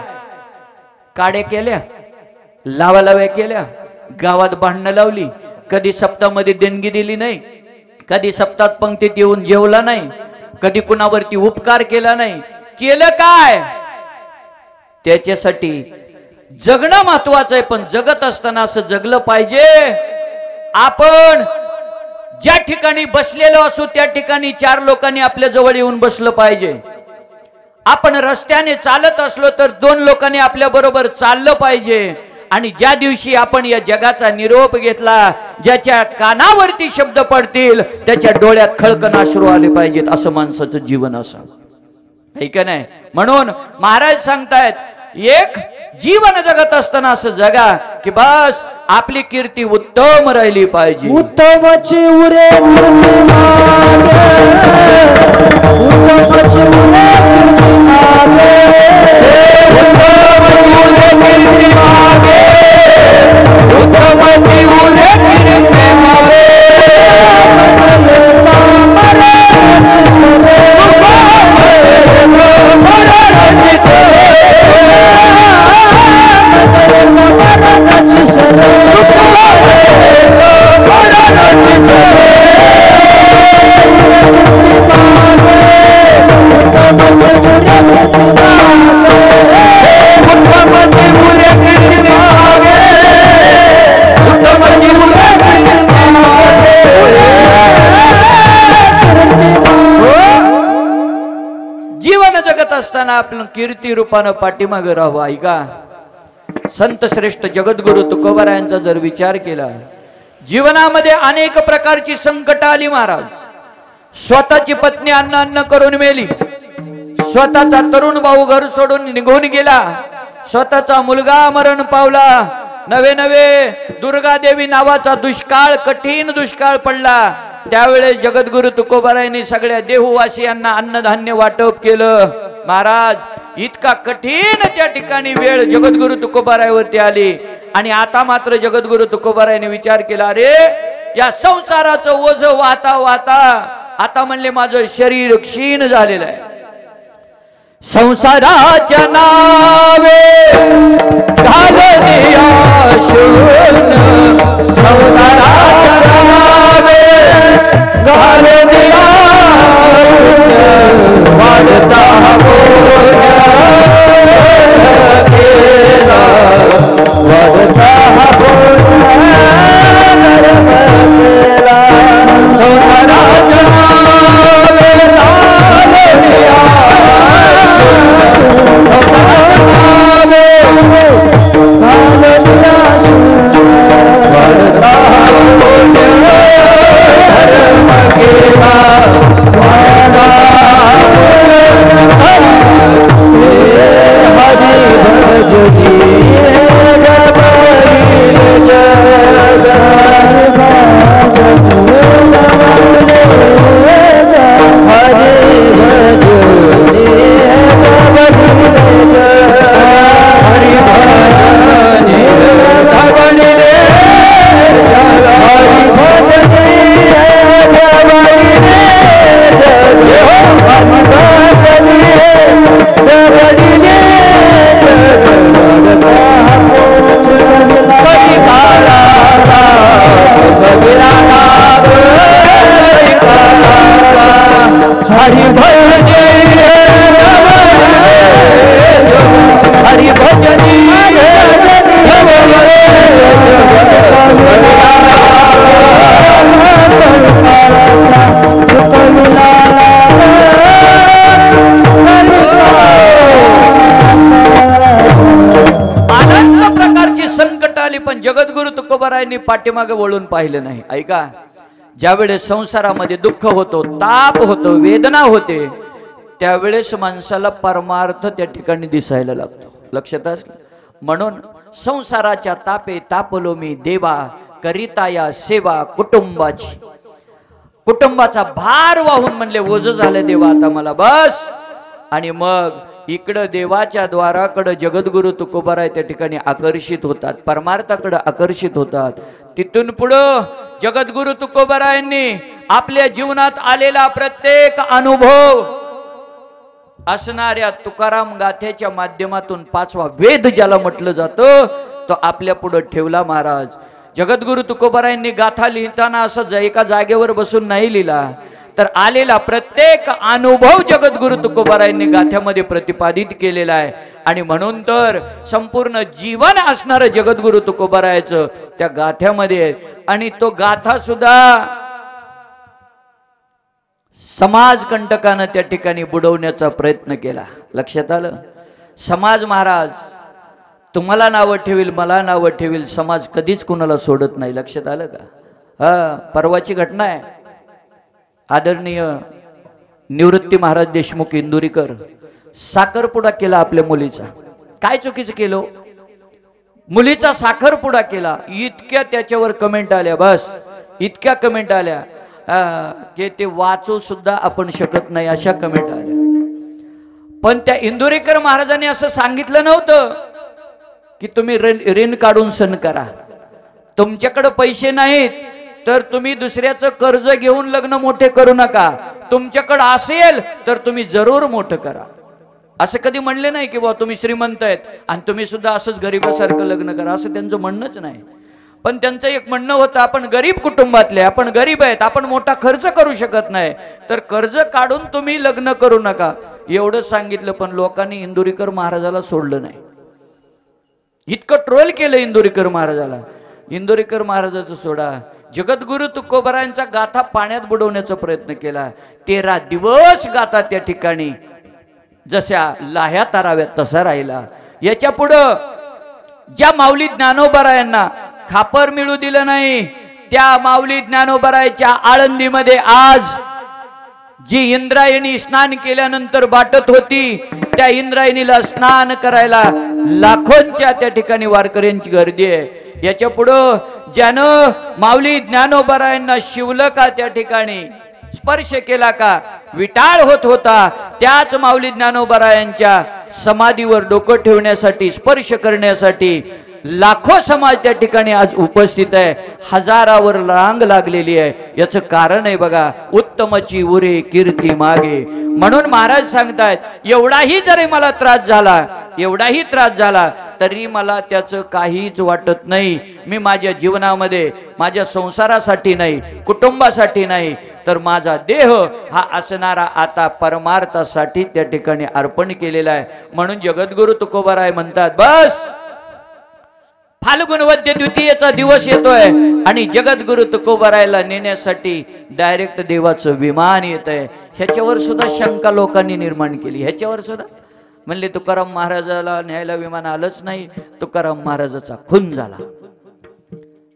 काड्या केल्या, लावालाव्या केल्या, गावात भांडणं लावली, कधी सप्ताहामध्ये देणगी दिली नाही, कधी सप्ताहात पंक्तीत येऊन जेवला नाही, कधी कुणावरती उपकार केला नाही. केलं काय? त्याच्यासाठी जगणं महत्वाचं आहे, पण जगत असताना असं जगलं पाहिजे. आपण ज्या ठिकाणी बसलेलो असू त्या ठिकाणी 4 लोकांनी आपल्या जवळ येऊन बसलं पाहिजे. आपण रस्त्याने चालत असलो तर 2 लोकांनी आपल्या बरोबर चाललं पाहिजे. आणि ज्या दिवशी आपण या जगाचा निरोप घेतला, ज्याच्या कानावरती शब्द पडतील त्याच्या डोळ्यात खळकन अश्रू आले पाहिजेत. असं माणसाचं जीवन असावं, है का नाही? म्हणून महाराज सांगतायत, एक जीवन जगत असताना असं जगा की बस आपली कीर्ती उत्तम राहिली पाहिजे. उत्तमची उरे कीर्ती मागे, उत्तमची उरे कीर्ती मागे, उत्तमची उरे कीर्ती मागे, उत्तमची उरे कीर्ती मागे. मरणाची सरे, मरणाची सरे, मरणाची सरे, जीवन जगत असताना आपण कीर्ती रूपानं पाठीमागे राहू. ऐका, संत श्रेष्ठ जगद्गुरु तुकोबारायांचा जर विचार केला, जीवनामध्ये अनेक प्रकारची संकट आली. महाराज स्वतःची पत्नी अन्न अन्न करून मेली, स्वतःचा तरुण भाऊ घर सोडून निघून गेला, स्वतःचा मुलगा मरण पावला, नवे दुर्गा देवी नावाचा दुष्काळ, कठीण दुष्काळ पडला. त्यावेळेस जगद्गुरु तुकोबारायांनी सगळ्या देहवासियांना अन्नधान्य वाटप केलं. महाराज इतका कठीण त्या ठिकाणी वेळ जगद्गुरु तुकोबारायावरती आली. आणि आता मात्र जगद्गुरु तुकोबारायाने विचार केला, अरे या संसाराचं ओझ वाता वाता आता म्हणले माझं शरीर क्षीण झालेलं आहे. संसाराच्या नावे घालनिया शून, संसाराच्या नावे घालनिया वाढता केला, वाढता केला. संसाराच्या तुकोबारायांनी पाठीमागे वळून पाहिलं नाही. ऐका, ज्यावेळेस संसारामध्ये दुःख होतो, ताप होतो, वेदना होते, त्यावेळेस माणसाला परमार्थ त्या ठिकाणी दिसायला लागतो. लक्षात असलं. म्हणून संसाराच्या तापे तापलो मी देवा, करिता या सेवा कुटुंबाची. कुटुंबाचा भार वाहून म्हणले ओझ झालं देवा आता मला बस. आणि मग इकडं देवाच्या द्वाराकडं जगद्गुरु तुकोबाराय त्या ठिकाणी आकर्षित होतात, परमार्थाकडे आकर्षित होतात. तिथून पुढं जगद्गुरु तुकोबारायांनी आपल्या जीवनात आलेला प्रत्येक अनुभव असणाऱ्या तुकाराम गाथेच्या माध्यमातून 5वा वेद ज्याला म्हटलं जातं तो आपल्या पुढे ठेवला महाराज. जगद्गुरु तुकोबारायांनी गाथा लिहिताना असं एका जागेवर बसून नाही लिहिला, तर आलेला प्रत्येक अनुभव जगद्गुरु तुकोबारायांनी गाथ्यामध्ये प्रतिपादित केलेला आहे. आणि म्हणून तर संपूर्ण जीवन असणारं जगद्गुरु तुकोबारायाचं त्या गाथ्यामध्ये. आणि तो गाथा सुद्धा समाजकंटकानं त्या ठिकाणी बुडवण्याचा प्रयत्न केला. लक्षात आलं. समाज महाराज तुम्हाला नावं ठेवील, मला नावं ठेवील, समाज कधीच कुणाला सोडत नाही. लक्षात आलं का? हा, परवाची घटना आहे. आदरणीय निवृत्ती महाराज देशमुख इंदुरीकर साखरपुडा केला आपल्या मुलीचा. काय चुकीचं केलं? मुलीचा साखरपुडा केला. इतक्या त्याच्यावर कमेंट आल्या, बस इतक्या कमेंट आल्या की ते वाचू सुद्धा आपण शकत नाही अशा कमेंट आल्या. पण त्या इंदुरीकर महाराजांनी असं सांगितलं नव्हतं की तुम्ही ऋण काढून सण करा, तुमच्याकडे पैसे नाहीत तर तुम्ही दुसऱ्याचं कर्ज घेऊन लग्न मोठे करू नका, तुमच्याकडे असेल तर तुम्ही जरूर मोठं करा. असं कधी म्हणले नाही की बाबा तुम्ही श्रीमंत आहेत आणि तुम्ही सुद्धा असंच गरीबासारखं लग्न करा, असं त्यांचं म्हणणंच नाही. पण त्यांचं एक म्हणणं होतं आपण गरीब कुटुंबातले, आपण गरीब आहेत, आपण मोठा खर्च करू शकत नाही, तर कर्ज काढून तुम्ही लग्न करू नका एवढं सांगितलं. पण लोकांनी इंदुरीकर महाराजाला सोडलं नाही. इतकं ट्रोल केलं इंदुरीकर महाराजाला. इंदुरीकर महाराजाचं सोडा, जगद्गुरु तुकोबारायांचा गाथा पाण्यात बुडवण्याचा प्रयत्न केला. 13 दिवस गाथा त्या ठिकाणी जशा लाह्या ताराव्यात तसा राहिला. याच्या पुढं ज्या माऊली ज्ञानोबारायांना खापर मिळू दिलं नाही, त्या माऊली ज्ञानोबारायच्या आळंदीमध्ये आज जी इंद्रायणी स्नान केल्यानंतर बाटत होती, त्या इंद्रायणीला स्नान करायला लाखोंच्या त्या ठिकाणी वारकऱ्यांची गर्दी आहे. याच्या पुढं ज्यानं माऊली ज्ञानोबारायांना शिवलं का, त्या ठिकाणी स्पर्श केला का, विटाळ होत होता, त्याच माऊली ज्ञानोबारायांच्या समाधीवर डोकं ठेवण्यासाठी, स्पर्श करण्यासाठी लाखो समाज त्या ठिकाणी आज उपस्थित आहे. हजारावर रांग लागलेली आहे. याचं कारण आहे बघा, उत्तमची उरे कीर्ती मागे. म्हणून महाराज सांगतायत एवढाही जरी मला त्रास झाला, एवढाही त्रास झाला तरी मला त्याचं काहीच वाटत नाही. मी माझ्या जीवनामध्ये माझ्या संसारासाठी नाही, कुटुंबासाठी नाही, तर माझा देह हा असणारा आता परमार्थासाठी त्या ठिकाणी अर्पण केलेला आहे. म्हणून जगद्गुरु तुकोबाराय म्हणतात बस फाल्गुन वद्य द्वितीयेचा दिवस येतोय आणि जगद्गुरु तुकोबारायला नेण्यासाठी डायरेक्ट देवाचं विमान येत आहे. ह्याच्यावर सुद्धा शंका लोकांनी निर्माण केली. ह्याच्यावर सुद्धा म्हणले तुकाराम महाराजाला न्यायला विमान आलंच नाही, तुकाराम महाराजाचा खून झाला.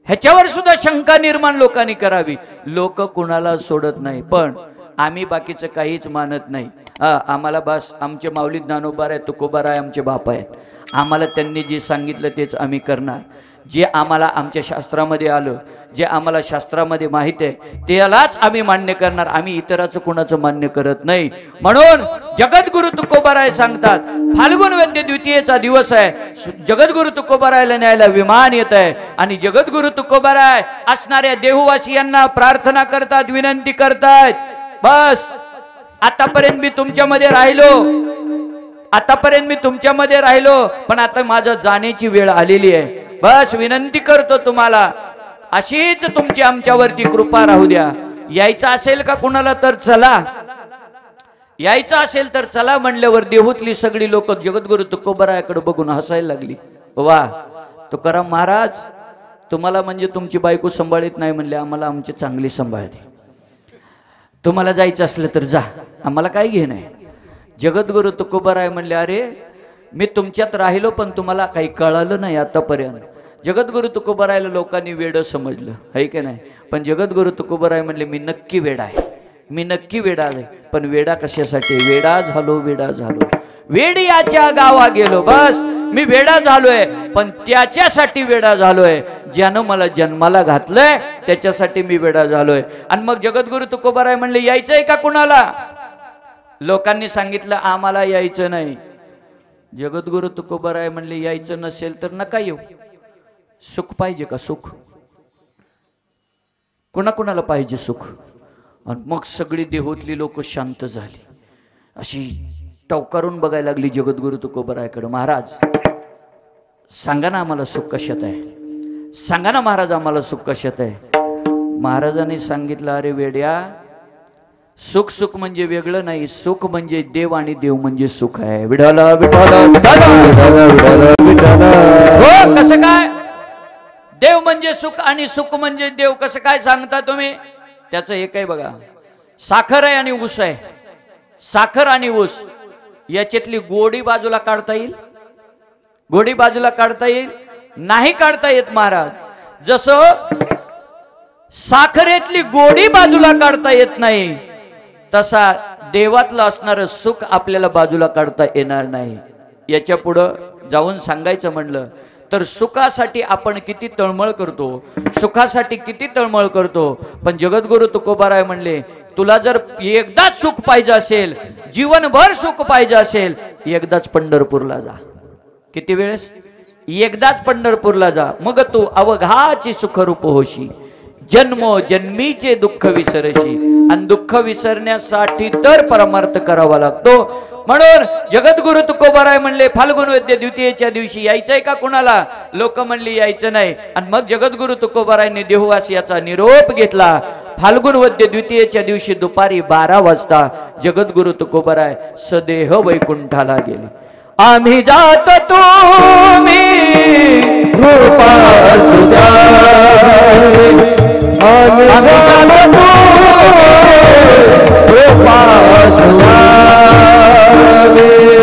ह्याच्यावर सुद्धा शंका निर्माण लोकांनी करावी. लोक कुणाला सोडत नाही, पण आम्ही बाकीचं काहीच मानत नाही. आम्हाला बस आमचे माऊली ज्ञानोबाराय तुकोबाराय आमचे बाप आहेत, आम्हाला त्यांनी जे सांगितलं तेच आम्ही करणार. जे आम्हाला आमच्या शास्त्रामध्ये आलं, जे आम्हाला शास्त्रामध्ये माहिती आहे त्यालाच आम्ही मान्य करणार, आम्ही इतराचं कुणाचं मान्य करत नाही. म्हणून जगद्गुरु तुकोबाराय सांगतात फाल्गुन वद्य द्वितीयेचा दिवस आहे, जगद्गुरु तुकोबारायला न्यायला विमान येत आहे आणि जगद्गुरु तुकोबाराय असणाऱ्या देहवासियांना प्रार्थना करतात, विनंती करतात बस आतापर्यंत मी तुमच्यामध्ये राहिलो, आतापर्यंत मी तुमच्यामध्ये राहिलो, पण आता माझं जाण्याची वेळ आलेली आहे. बस विनंती करतो तुम्हाला अशीच तुमची आमच्यावरती कृपा राहू द्या. यायचं असेल का कुणाला तर चला, यायचं असेल तर चला म्हणल्यावर देहूतली सगळी लोक जगद्गुरु तुकोबारायाकडे बघून हसायला लागली. वा तुकाराम महाराज तुम्हाला म्हणजे तुमची बायको सांभाळत नाही म्हणले, आम्हाला आमची चांगली सांभाळते. तुम्हाला जायचं असलं तर जा, आम्हाला काय घेणं आहे. जगद्गुरु तुकोबाराय म्हणले अरे मी तुमच्यात राहिलो पण तुम्हाला काही कळालं नाही आतापर्यंत. जगद्गुरु तुकोबारायला लोकांनी वेडं समजलं आहे की नाही, पण जगद्गुरु तुकोबाराय म्हणले मी नक्की वेडा आहे, मी नक्की वेडा आहे. पण वेडा कशासाठी? वेडा झालो, वेडा झालो, वेडियाच्या गावा गेलो, बस मी वेडा झालोय. पण त्याच्यासाठी वेडा झालोय ज्यानं मला जन्माला घातलंय, त्याच्यासाठी मी वेडा झालोय. आणि मग जगद्गुरु तुकोबाराय म्हणले यायचंय का कुणाला? लोकांनी सांगितलं आम्हाला यायचं नाही. जगद्गुरु तुकोबाराय म्हणले यायचं नसेल तर नका येऊ. सुख पाहिजे का? सुख कुणाकुणाला पाहिजे सुख? आणि मग सगळी देहोतली लोक शांत झाली, अशी टवकारून बघायला लागली जगद्गुरु तुकोबारायकडे. महाराज सांगा ना आम्हाला सुख कशात आहे, सांगा ना महाराज आम्हाला सुख कशात आहे. महाराजांनी सांगितलं अरे वेड्या, सुख सुख म्हणजे वेगळं नाही, सुख म्हणजे देव आणि देव म्हणजे सुख आहे. विठाला विठाला विठाला विठाला. हो कसं काय? देव म्हणजे सुख आणि सुख म्हणजे देव कसं काय सांगता तुम्ही? त्याचं एक आहे बघा, साखर आहे आणि ऊस आहे. साखर आणि ऊस याच्यातली गोडी बाजूला काढता येईल? गोडी बाजूला काढता येईल? नाही काढता येत महाराज. जसं साखरेतली गोडी बाजूला काढता येत नाही, तसा देवातलं असणारं सुख आपल्याला बाजूला काढता येणार नाही. याच्या पुढं जाऊन सांगायचं म्हणलं तर सुखासाठी आपण किती तळमळ करतो, सुखासाठी किती तळमळ करतो. पण जगद्गुरु तुकोबाराय म्हणले तुला जर एकदाच सुख पाहिजे असेल, जीवनभर सुख पाहिजे असेल, एकदाच पंढरपूरला जा. किती वेळेस? एकदाच पंढरपूरला जा, मग तू अवघाची सुखरूप होशी, जन्मो जन्मीचे दुःख विसरशी. आणि दुःख विसरण्यासाठी तर परमार्थ करावा लागतो. म्हणून जगद्गुरु तुकोबाराय म्हणले फाल्गुन वद्य द्वितीयेच्या दिवशी यायचंय का कुणाला? लोक म्हणली यायचं नाही. आणि मग जगद्गुरु तुकोबारायने देहवासियाचा निरोप घेतला. फाल्गुन वद्य द्वितीयेच्या दिवशी दुपारी 12 वाजता जगद्गुरु तुकोबाराय सदेह वैकुंठाला गेले. आम्ही जात तुम्ही कृपा सुधारे, आम्ही जातो कृपा सुधारे,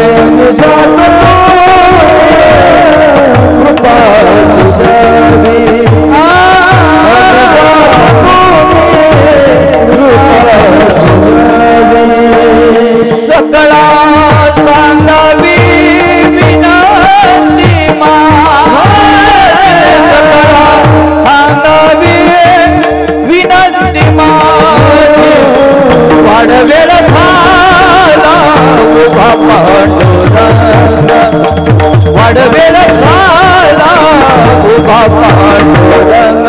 आम्ही जातो कृपा सुधारे, सकळा सांगावी विनंती सांगावी विनंती वाढवेळ झाला उभा पांडुरंग, वाढवेळ झाला उभा पांडुरंग.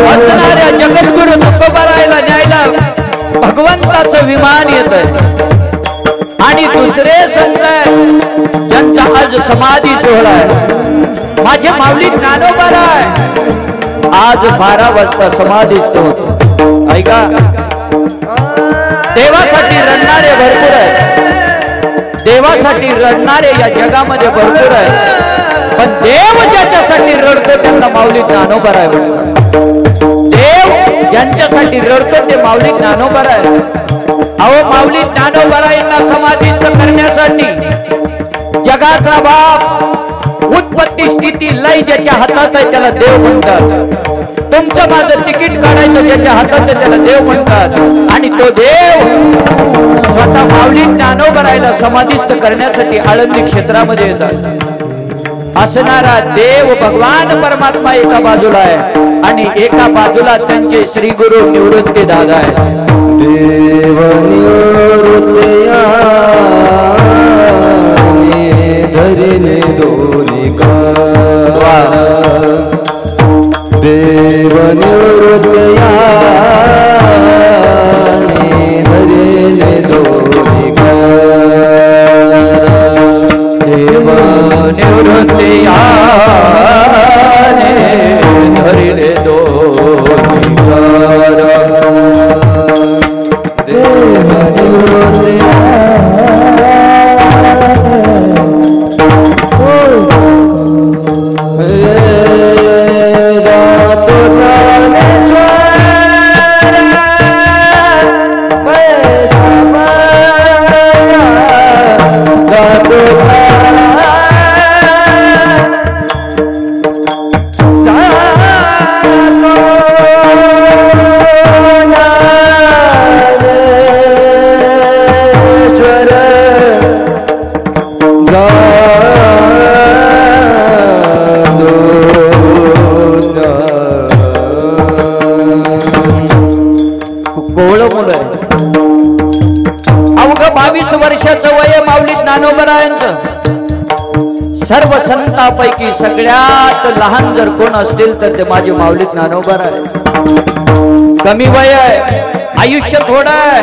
असणाऱ्या जगद्गुरु तुकोबारायला न्यायला भगवंताचं विमान येत आणि दुसरे संत ज्यांचा आज समाधी सोहळा आहे. माझे माऊली ज्ञानोबाराय आज 12 वाजता समाधीस्थ होतो. ऐका, देवासाठी रडणारे भरपूर आहेत, देवासाठी रडणारे या जगामध्ये भरपूर आहेत, पण देव ज्याच्यासाठी रडतो त्यांना माऊली ज्ञानोबाराय म्हणतात. देव ज्यांच्यासाठी रडतो ते माऊली ज्ञानोबाराय. अहो माऊली ज्ञानोबारायांना समाधीस्थ करण्यासाठी जगाचा बाप, उत्पत्ती स्थिती लय ज्याच्या हातात आहे त्याला देव म्हणतात. तुमचं माझं तिकीट काढायचं ज्याच्या हातात आहे त्याला देव म्हणतात. आणि तो देव स्वतः माऊली ज्ञानोबारायला समाधीस्थ करण्यासाठी आळंदी क्षेत्रामध्ये येतात. असणारा देव भगवान परमात्मा एका बाजूला आहे आणि एका बाजूला त्यांचे श्री गुरु निवृत्ती दादा आहे. देव निवृत्तयाने धरिले दोन्ही कान, देव निवृत्तयाने धरिले दोन्ही कान, देव निवृत्तयाने धरिले दोन्ही कान, देव निवृत्तयाने ज्ञानोबरायांचं सर्व संतांपैकी सगळ्यात लहान जर कोण असतील तर ते माझे माऊली ज्ञानोबराय. कमी वय आहे, आयुष्य थोडं आहे,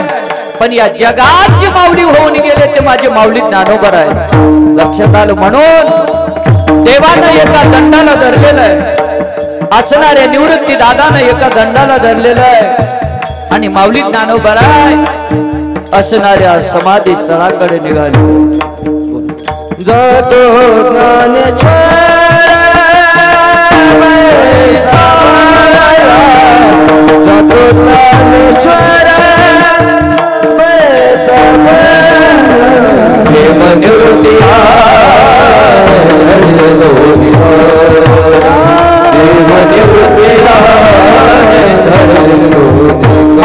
पण या जगाची माऊली होऊन गेले ते माझे माऊली ज्ञानोबराय. लक्षात आलं. म्हणून देवानं एका दंडाला धरलेलं आहे, असणाऱ्या निवृत्ती दादानं एका दंडाला धरलेलं आहे आणि माऊली ज्ञानोबराय असणाऱ्या समाधी स्थळाकडे निघाले. जातो ज्ञानेश्वर जातो ज्ञानेश्वर देव निवृत्ती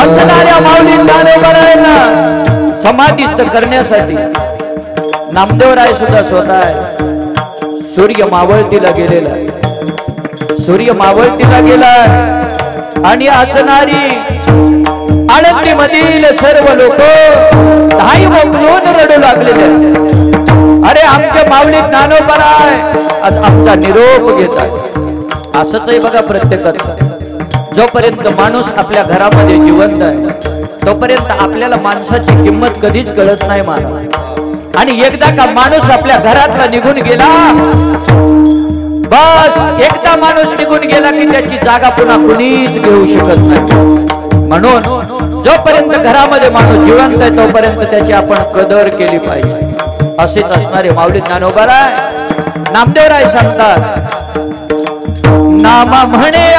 असणाऱ्या माऊली ज्ञानोबरायांना समाधिस्थ करण्यासाठी नामदेवराय सुद्धा स्वतः आहे. सूर्य मावळतीला गेलेला आहे, सूर्य मावळतीला गेला आणि असणारी आळंदी मधील सर्व लोक धाई मोकलून रडू लागलेले. अरे आमचे माऊली ज्ञानोबराय आज आमचा निरोप घेत आहे. असंच आहे बघा प्रत्येकाचं. जोपर्यंत माणूस आपल्या घरामध्ये जिवंत आहे तोपर्यंत आपल्याला माणसाची किंमत कधीच कळत नाही मला. आणि एकदा का माणूस आपल्या घरातला निघून गेला, बस एकदा माणूस निघून गेला की त्याची जागा पुन्हा कुणीच घेऊ शकत नाही. म्हणून जोपर्यंत घरामध्ये माणूस जिवंत आहे तोपर्यंत त्याची आपण कदर केली पाहिजे. असेच असणारे माऊली ज्ञानोबराय नामदेवराय सांगतात, नामा म्हणे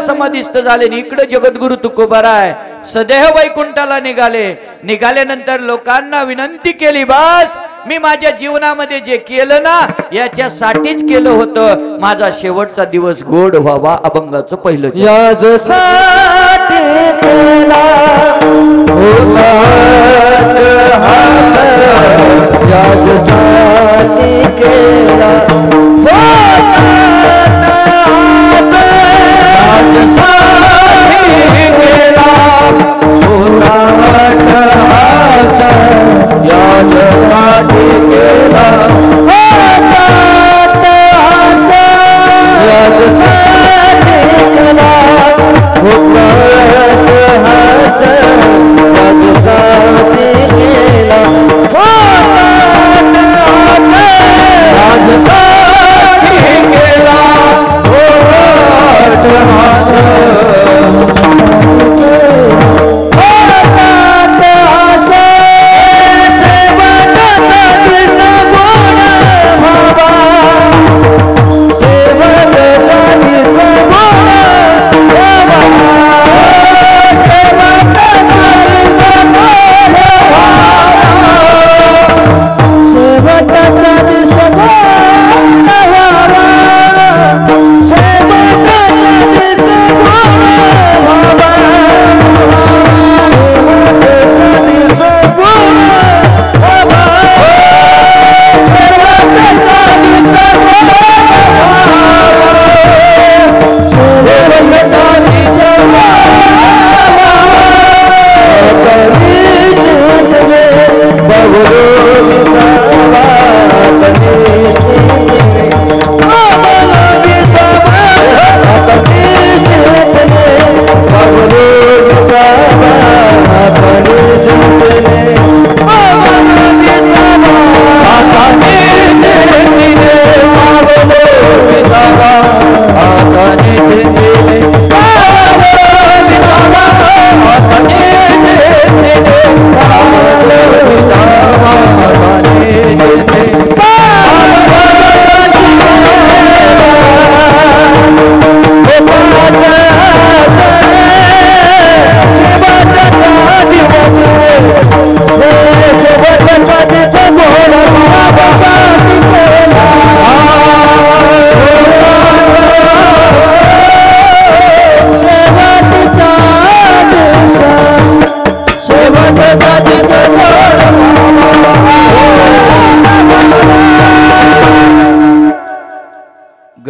समाधिस्थ झाले. इकडे जगद्गुरु तुकोबाराय सदेह वैकुंठाला निघाले. निघाल्यानंतर लोकांना विनंती केली, बस मी माझ्या जीवनामध्ये जे केलं ना याच्यासाठीच केलं होतं. माझा शेवटचा दिवस गोड व्हावा. अभंगाचं पहिलं याजसाठी केला होता याजसाठी केला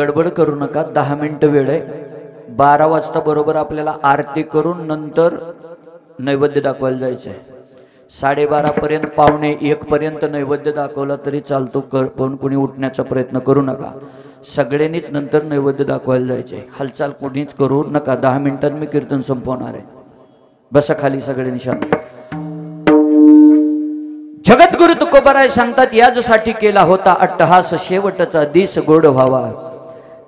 गडबड करू नका, 10 मिनिटं वेळ आहे. 12 वाजता बरोबर आपल्याला आरती करून नंतर नैवेद्य दाखवायला जायचं आहे. 12:30 पर्यंत, 12:45 पर्यंत नैवेद्य दाखवला तरी चालतो. पण कोणी उठण्याचा प्रयत्न करू नका. सगळ्यांनीच नंतर नैवेद्य दाखवायला जायचे. हालचाल कोणीच करू नका. 10 मिनिटात मी कीर्तन संपवणार आहे. बसा खाली सगळ्यांनी शांत. जगद्गुरु तुकोबाराय सांगतात, याचसाठी केला होता अट्टहास, शेवटचा दिस गोड व्हावा.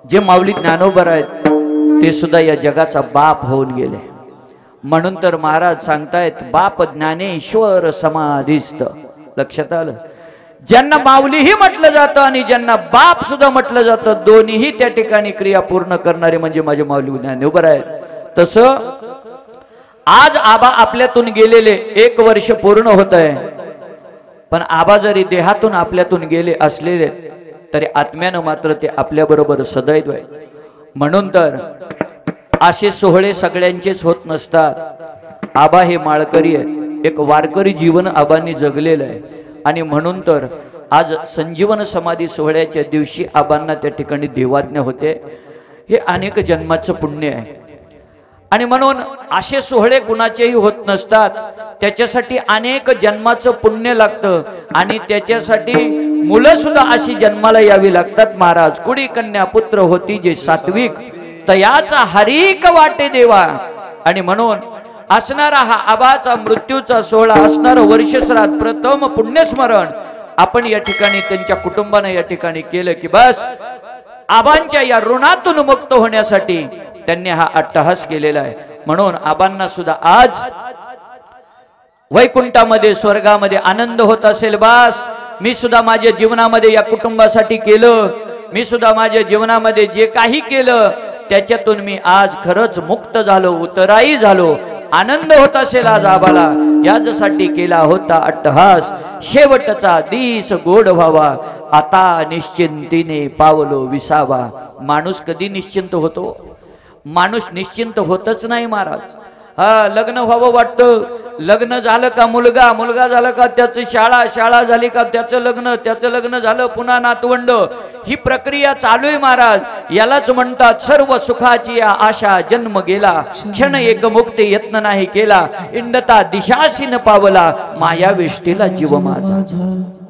जे माऊली ज्ञानोबा आहेत ते सुद्धा या जगाचा बाप होऊन गेले. म्हणून तर महाराज सांगतायत, बाप ज्ञानेश्वर समाधिस्थ. लक्षात आलं? ज्यांना माऊलीही म्हटलं जातं आणि ज्यांना बाप सुद्धा म्हटलं जातं, दोन्हीही त्या ठिकाणी क्रिया पूर्ण करणारे म्हणजे माझे माऊली ज्ञानोबा आहेत. तसं आज आबा आपल्यातून गेलेले 1 वर्ष पूर्ण होत आहे. पण आबा जरी देहातून आपल्यातून गेले असलेले तरी आत्म्यानं मात्र ते आपल्या बरोबर सदैव आहे. म्हणून तर असे सोहळे सगळ्यांचेच होत नसतात. आबा हे माळकरी आहेत. एक वारकरी जीवन आबांनी जगलेलं आहे. आणि म्हणून तर आज संजीवन समाधी सोहळ्याच्या दिवशी आबांना त्या ठिकाणी देवाज्ञा होते. हे अनेक जन्माचं पुण्य आहे. आणि म्हणून असे सोहळे कुणाचेही होत नसतात. त्याच्यासाठी अनेक जन्माचं पुण्य लागतं आणि त्याच्यासाठी मुलं सुद्धा अशी जन्माला यावी लागतात. महाराज, कुडी कन्या पुत्र होती जे सात्विक, तयाचा हरिक वाटे देवा. आणि म्हणून असणारा हा आबाचा मृत्यूचा सोहळा, असणारा वर्षश्राद्ध, प्रथम पुण्यस्मरण आपण या ठिकाणी त्यांच्या कुटुंबाने या ठिकाणी केलं की बस आबांच्या या ऋणातून मुक्त होण्यासाठी त्यांनी हा अट्टहास केलेला आहे. म्हणून आबांना सुद्धा आज वैकुंठामध्ये, स्वर्गामध्ये आनंद होत असेल. बस मी सुद्धा माझ्या जीवनामध्ये या कुटुंबासाठी केलं, मी सुद्धा माझ्या जीवनामध्ये जे काही केलं त्याच्यातून मी आज खरंच मुक्त झालो, उतराई झालो. आनंद होत असेल आज आबाला. याच्यासाठी केला होता अट्टहास, शेवटचा दिस गोड व्हावा. आता निश्चिंतीने पावलो विसावा. माणूस कधी निश्चिंत होतो? माणूस निश्चिंत होतच नाही महाराज. लग्न व्हावं वाटतं, लग्न झालं का मुलगा, मुलगा झाला का त्याचं शाळा, शाळा झाली का त्याचं लग्न, त्याचं लग्न झालं पुन्हा नातवंड. ही प्रक्रिया चालू आहे महाराज. यालाच म्हणतात सर्व सुखाची या आशा जन्म गेला, क्षण एक मुक्ती यत्न नाही केला. इंडता दिशासीन पावला, माया वेष्टीला जीव माझा.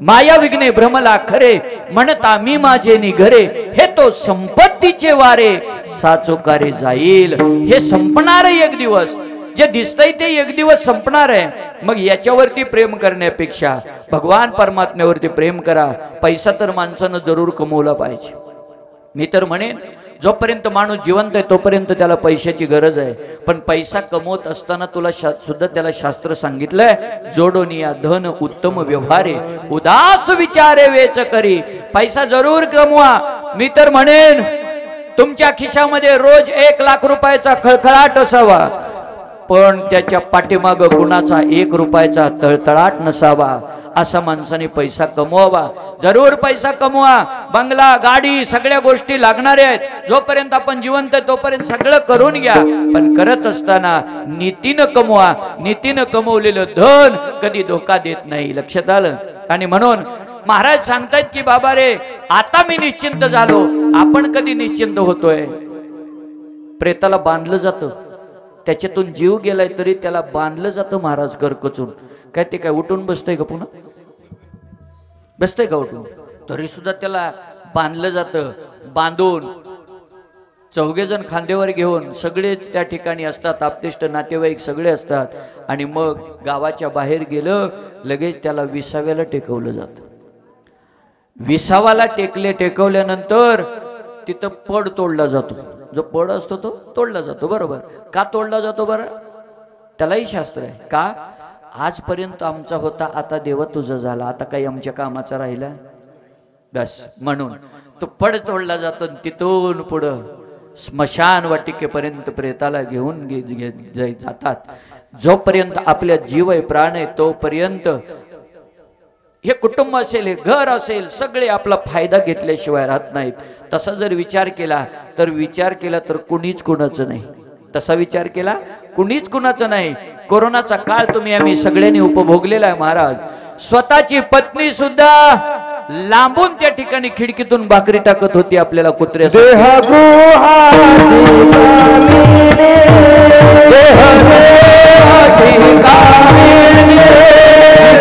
माया विघ्ने भ्रमला खरे, म्हणता मी माझे निघरे. हे तो संपत्तीचे वारे, साचोकारे जाईल. हे संपणार एक दिवस. जे दिसतंय ते एक दिवस संपणार आहे. मग याच्यावरती प्रेम करण्यापेक्षा भगवान परमात्म्यावरती प्रेम करा. पैसा तर माणसानं जरूर कमवला पाहिजे. मी तर म्हणेन, जोपर्यंत माणूस जिवंत आहे तोपर्यंत त्याला पैशाची गरज आहे. पण पैसा कमवत असताना तुला सुद्धा त्याला शास्त्र सांगितलंय, जोडोनिया धन उत्तम व्यवहारे, उदास विचारे वेच करी. पैसा जरूर कमवा. मी तर म्हणेन, तुमच्या खिशामध्ये रोज 1 लाख रुपयाचा खळखळाट असावा, पण त्याच्या पाठीमाग कुणाचा 1 रुपयाचा तळतळाट नसावा. असा माणसाने पैसा कमवावा. जरूर पैसा कमवा. बंगला, गाडी, सगळ्या गोष्टी लागणाऱ्या आहेत. जोपर्यंत आपण जिवंत आहे तोपर्यंत सगळं करून घ्या. पण करत असताना नीतीनं कमवा. नीतीनं कमवलेलं धन कधी धोका देत नाही. लक्षात आलं? आणि म्हणून महाराज सांगतायत की बाबा रे, आता मी निश्चिंत झालो. आपण कधी निश्चिंत होतोय? प्रेताला बांधलं जातं, त्याच्यातून जीव गेलाय तरी त्याला बांधलं जातं महाराज करकचून. काय ते काय उठून बसतंय का? पुन्हा बसतंय का उठून? तरी सुद्धा त्याला बांधलं जातं. बांधून 4 जण खांद्यावर घेऊन सगळेच त्या ठिकाणी असतात. आपतेष्ट नातेवाईक सगळे असतात. आणि मग गावाच्या बाहेर गेलं, लगेच त्याला विसाव्याला टेकवलं जातं. विसावाला टेकवल्यानंतर तिथं पड तोडला जातो. जो पड असतो तो तोडला जातो. बरोबर. का तोडला जातो बरं? त्यालाही शास्त्र आहे. का? आजपर्यंत आमचा होता, आता देवा तुझा झाला, आता काही आमच्या कामाचा राहिला बस. म्हणून तो पड तोडला जातो. तिथून पुढं स्मशान वाटिकेपर्यंत प्रेताला घेऊन जातात. जोपर्यंत आपल्या जीव आहे, प्राण आहे, तोपर्यंत हे कुटुंब असेल, हे घर असेल, सगळे आपला फायदा घेतल्याशिवाय राहत नाहीत. तसा जर विचार केला तर कुणीच कुणाचं नाही. तसा विचार केला कुणीच कुणाचं नाही. कोरोनाचा काळ आम्ही सगळ्यांनी उपभोगलेला आहे महाराज. स्वतःची पत्नी सुद्धा लांबून त्या ठिकाणी खिडकीतून भाकरी टाकत होती आपल्याला कुत्र्या देह गुहाची कामिनी देह गुहाची कामिनी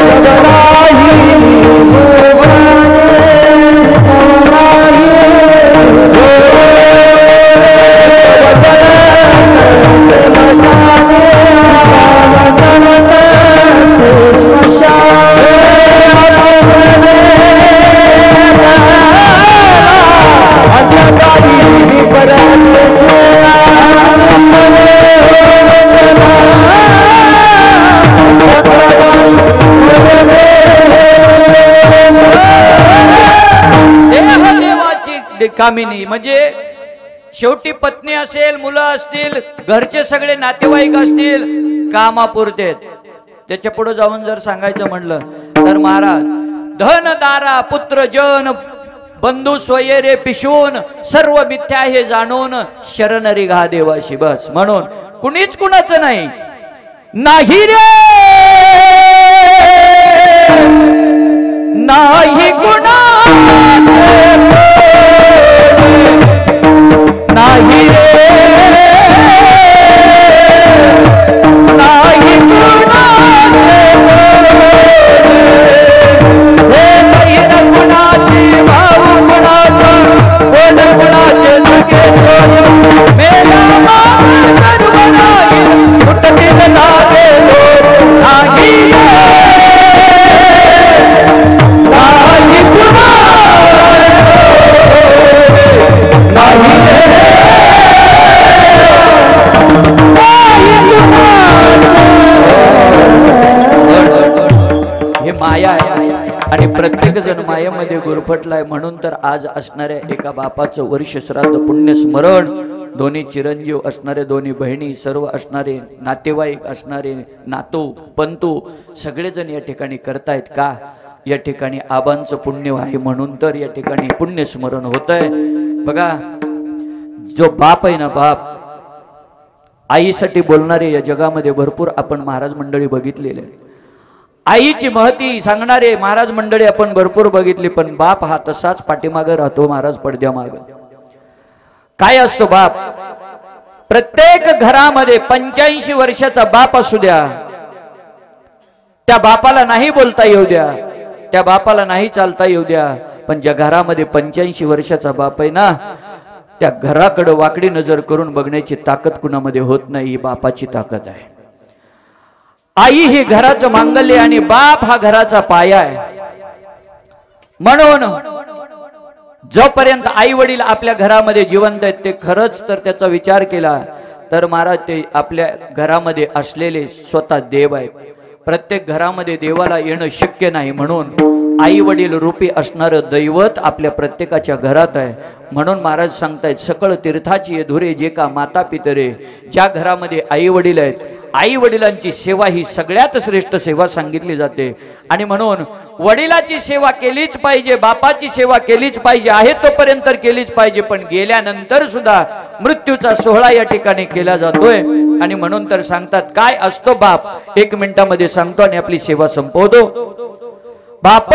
गगनाही भुवने गगनाही कामिनी म्हणजे शेवटी पत्नी असेल, मुलं असतील, घरचे सगळे नातेवाईक असतील, कामापुरते. त्याच्या पुढे जाऊन जर सांगायचं म्हणलं तर महाराज धन दारा पुत्र जन बंधू सोयरे पिशून सर्व मिथ्या हे जाणून शरणरी घा देवाशी. बस म्हणून कुणीच कुणाचं नाही. नाही रे नाही कुणाचं नाही रे नाही कुणाचं हे बहीण कुणाची भाऊ कुणाचं कोण कुणाचे सगळे जोड मेला माग सर्व राहील कुठतील लागे नाही नाही कुणाचं नाही हे माया आहे आणि प्रत्येक जण मायेमध्ये गुरफटलाय. म्हणून तर आज असणाऱ्या एका बापाचं वर्ष श्राद्ध पुण्य स्मरण, दोन्ही चिरंजीव असणारे, दोन्ही बहिणी, सर्व असणारे नातेवाईक असणारे, नातू पंतू सगळेजण या ठिकाणी करतायत. का या ठिकाणी आबांचं पुण्य आहे म्हणून तर या ठिकाणी पुण्य स्मरण होत आहे. बघा जो बाप आहे ना, बाप आईसाठी बोलणारे या जगामध्ये भरपूर आपण महाराज मंडळी बघितलेले. आईची महती सांगणारे महाराज मंडळी आपण भरपूर बघितली. पण बाप हा तसाच पाठीमागे राहतो महाराज पडद्यामागे. काय असतो बाप? प्रत्येक घरामध्ये 85 वर्षाचा बाप असू द्या, त्या बापाला नाही बोलता येऊ द्या, त्या बापाला नाही चालता येऊ द्या, पण ज्या घरामध्ये 85 वर्षाचा बाप आहे ना, त्या घराकडे वाकडी नजर करून बघण्याची ताकद कुणामध्ये होत नाही. ही बापाची ताकद आहे. आई ही घराचं मांगल्य आणि बाप हा घराचा पाया आहे. म्हणून जोपर्यंत आई वडील आपल्या घरामध्ये जिवंत आहेत, ते खरंच तर त्याचा विचार केला तर महाराज ते आपल्या घरामध्ये असलेले स्वतः देव आहे. प्रत्येक घरामध्ये देवाला येणं शक्य नाही. म्हणून आई वडील रूपी असणारं दैवत आपल्या प्रत्येकाच्या घरात आहे. म्हणून महाराज सांगतायत सकळ तीर्थाची धुरे जे का माता पितरे. ज्या घरामध्ये आई वडील आहेत, आई वडिलांची सेवा ही सगळ्यात श्रेष्ठ सेवा सांगितली जाते. आणि म्हणून वडिलाची सेवा केलीच पाहिजे, बापाची सेवा केलीच पाहिजे, आहे तोपर्यंत केलीच पाहिजे, पण गेल्यानंतर सुद्धा मृत्यूचा सोहळा या ठिकाणी केला जातोय. आणि म्हणून तर सांगतात काय असतो बाप, 1 मिनिटामध्ये सांगतो आणि आपली सेवा संपवतो. बाप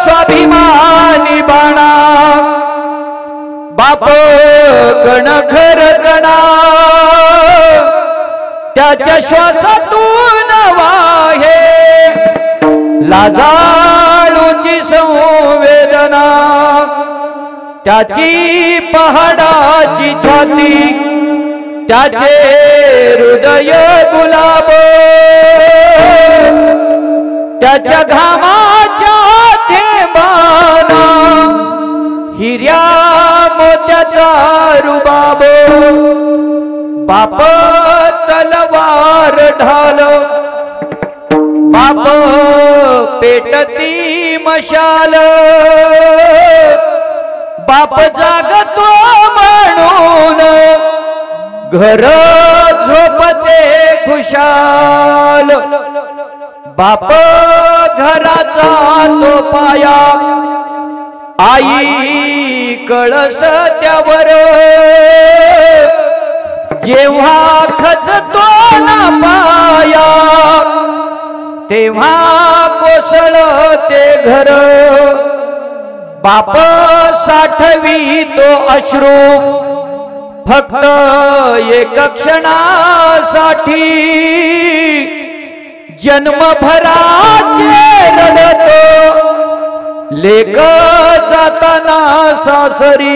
स्वाभिमानी बाणा, बाप कण खर कणा, त्याच्या श्वासातून वाहे लाजाळूची संवेदना, त्याची पहाडाची छाती, त्याचे हृदय गुलाब, त्याच्या घामाच्या थेंबाना हिऱ्या मोत्याचा रुबाब. बाप तलवार ढाल, बाप पेटती मशाल, बाप जागतो म्हणून घर झोपते खुशाल. बाप घराचा तो पाया, आई कळस त्यावर, जेव्हा खचतो ना पाया तेव्हा कोसळते घर. पाप साठवी तो अश्रू फक्त एक क्षणासाठी जन्मभराचे रडतो लेक जाताना सासरी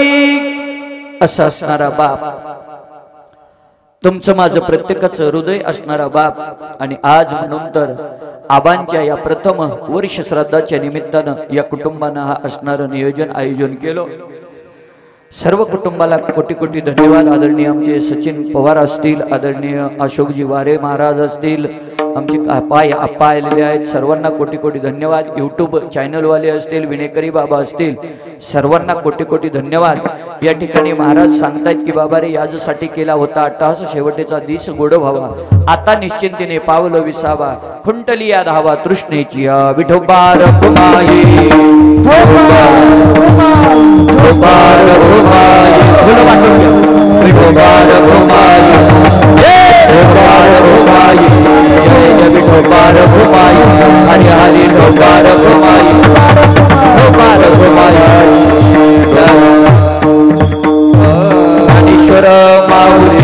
असा असणारा बाप तुमचं माझं प्रत्येकाचं हृदय असणारा बाप आणि आज म्हणून तर आबांच्या या प्रथम वर्ष श्राद्धाच्या निमित्तानं या कुटुंबानं हा असणारं नियोजन आयोजन केलं सर्व कुटुंबाला कोटी कोटी धन्यवाद आदरणीय आमचे सचिन पवार असतील आदरणीय अशोकजी वारे महाराज असतील आमचे आप्पा आलेले आहेत सर्वांना कोटी कोटी धन्यवाद यूट्यूब चॅनलवाले असतील विनेकरी बाबा असतील सर्वांना कोटी कोटी धन्यवाद या ठिकाणी महाराज सांगतायत की बाबा रे याजसाठी केला होता अट्टहास शेवटेचा दिस गोड व्हावा आता निश्चिंतीने पावलं विसावा खुंटली या धावा तृष्णेची विठोबा रघुमाई विठोबा रघुमाई विठोबा रघुमाई हरि हरि विठोबा रघुमाई विठोबा रघुमाई ज्ञानेश्वर माऊली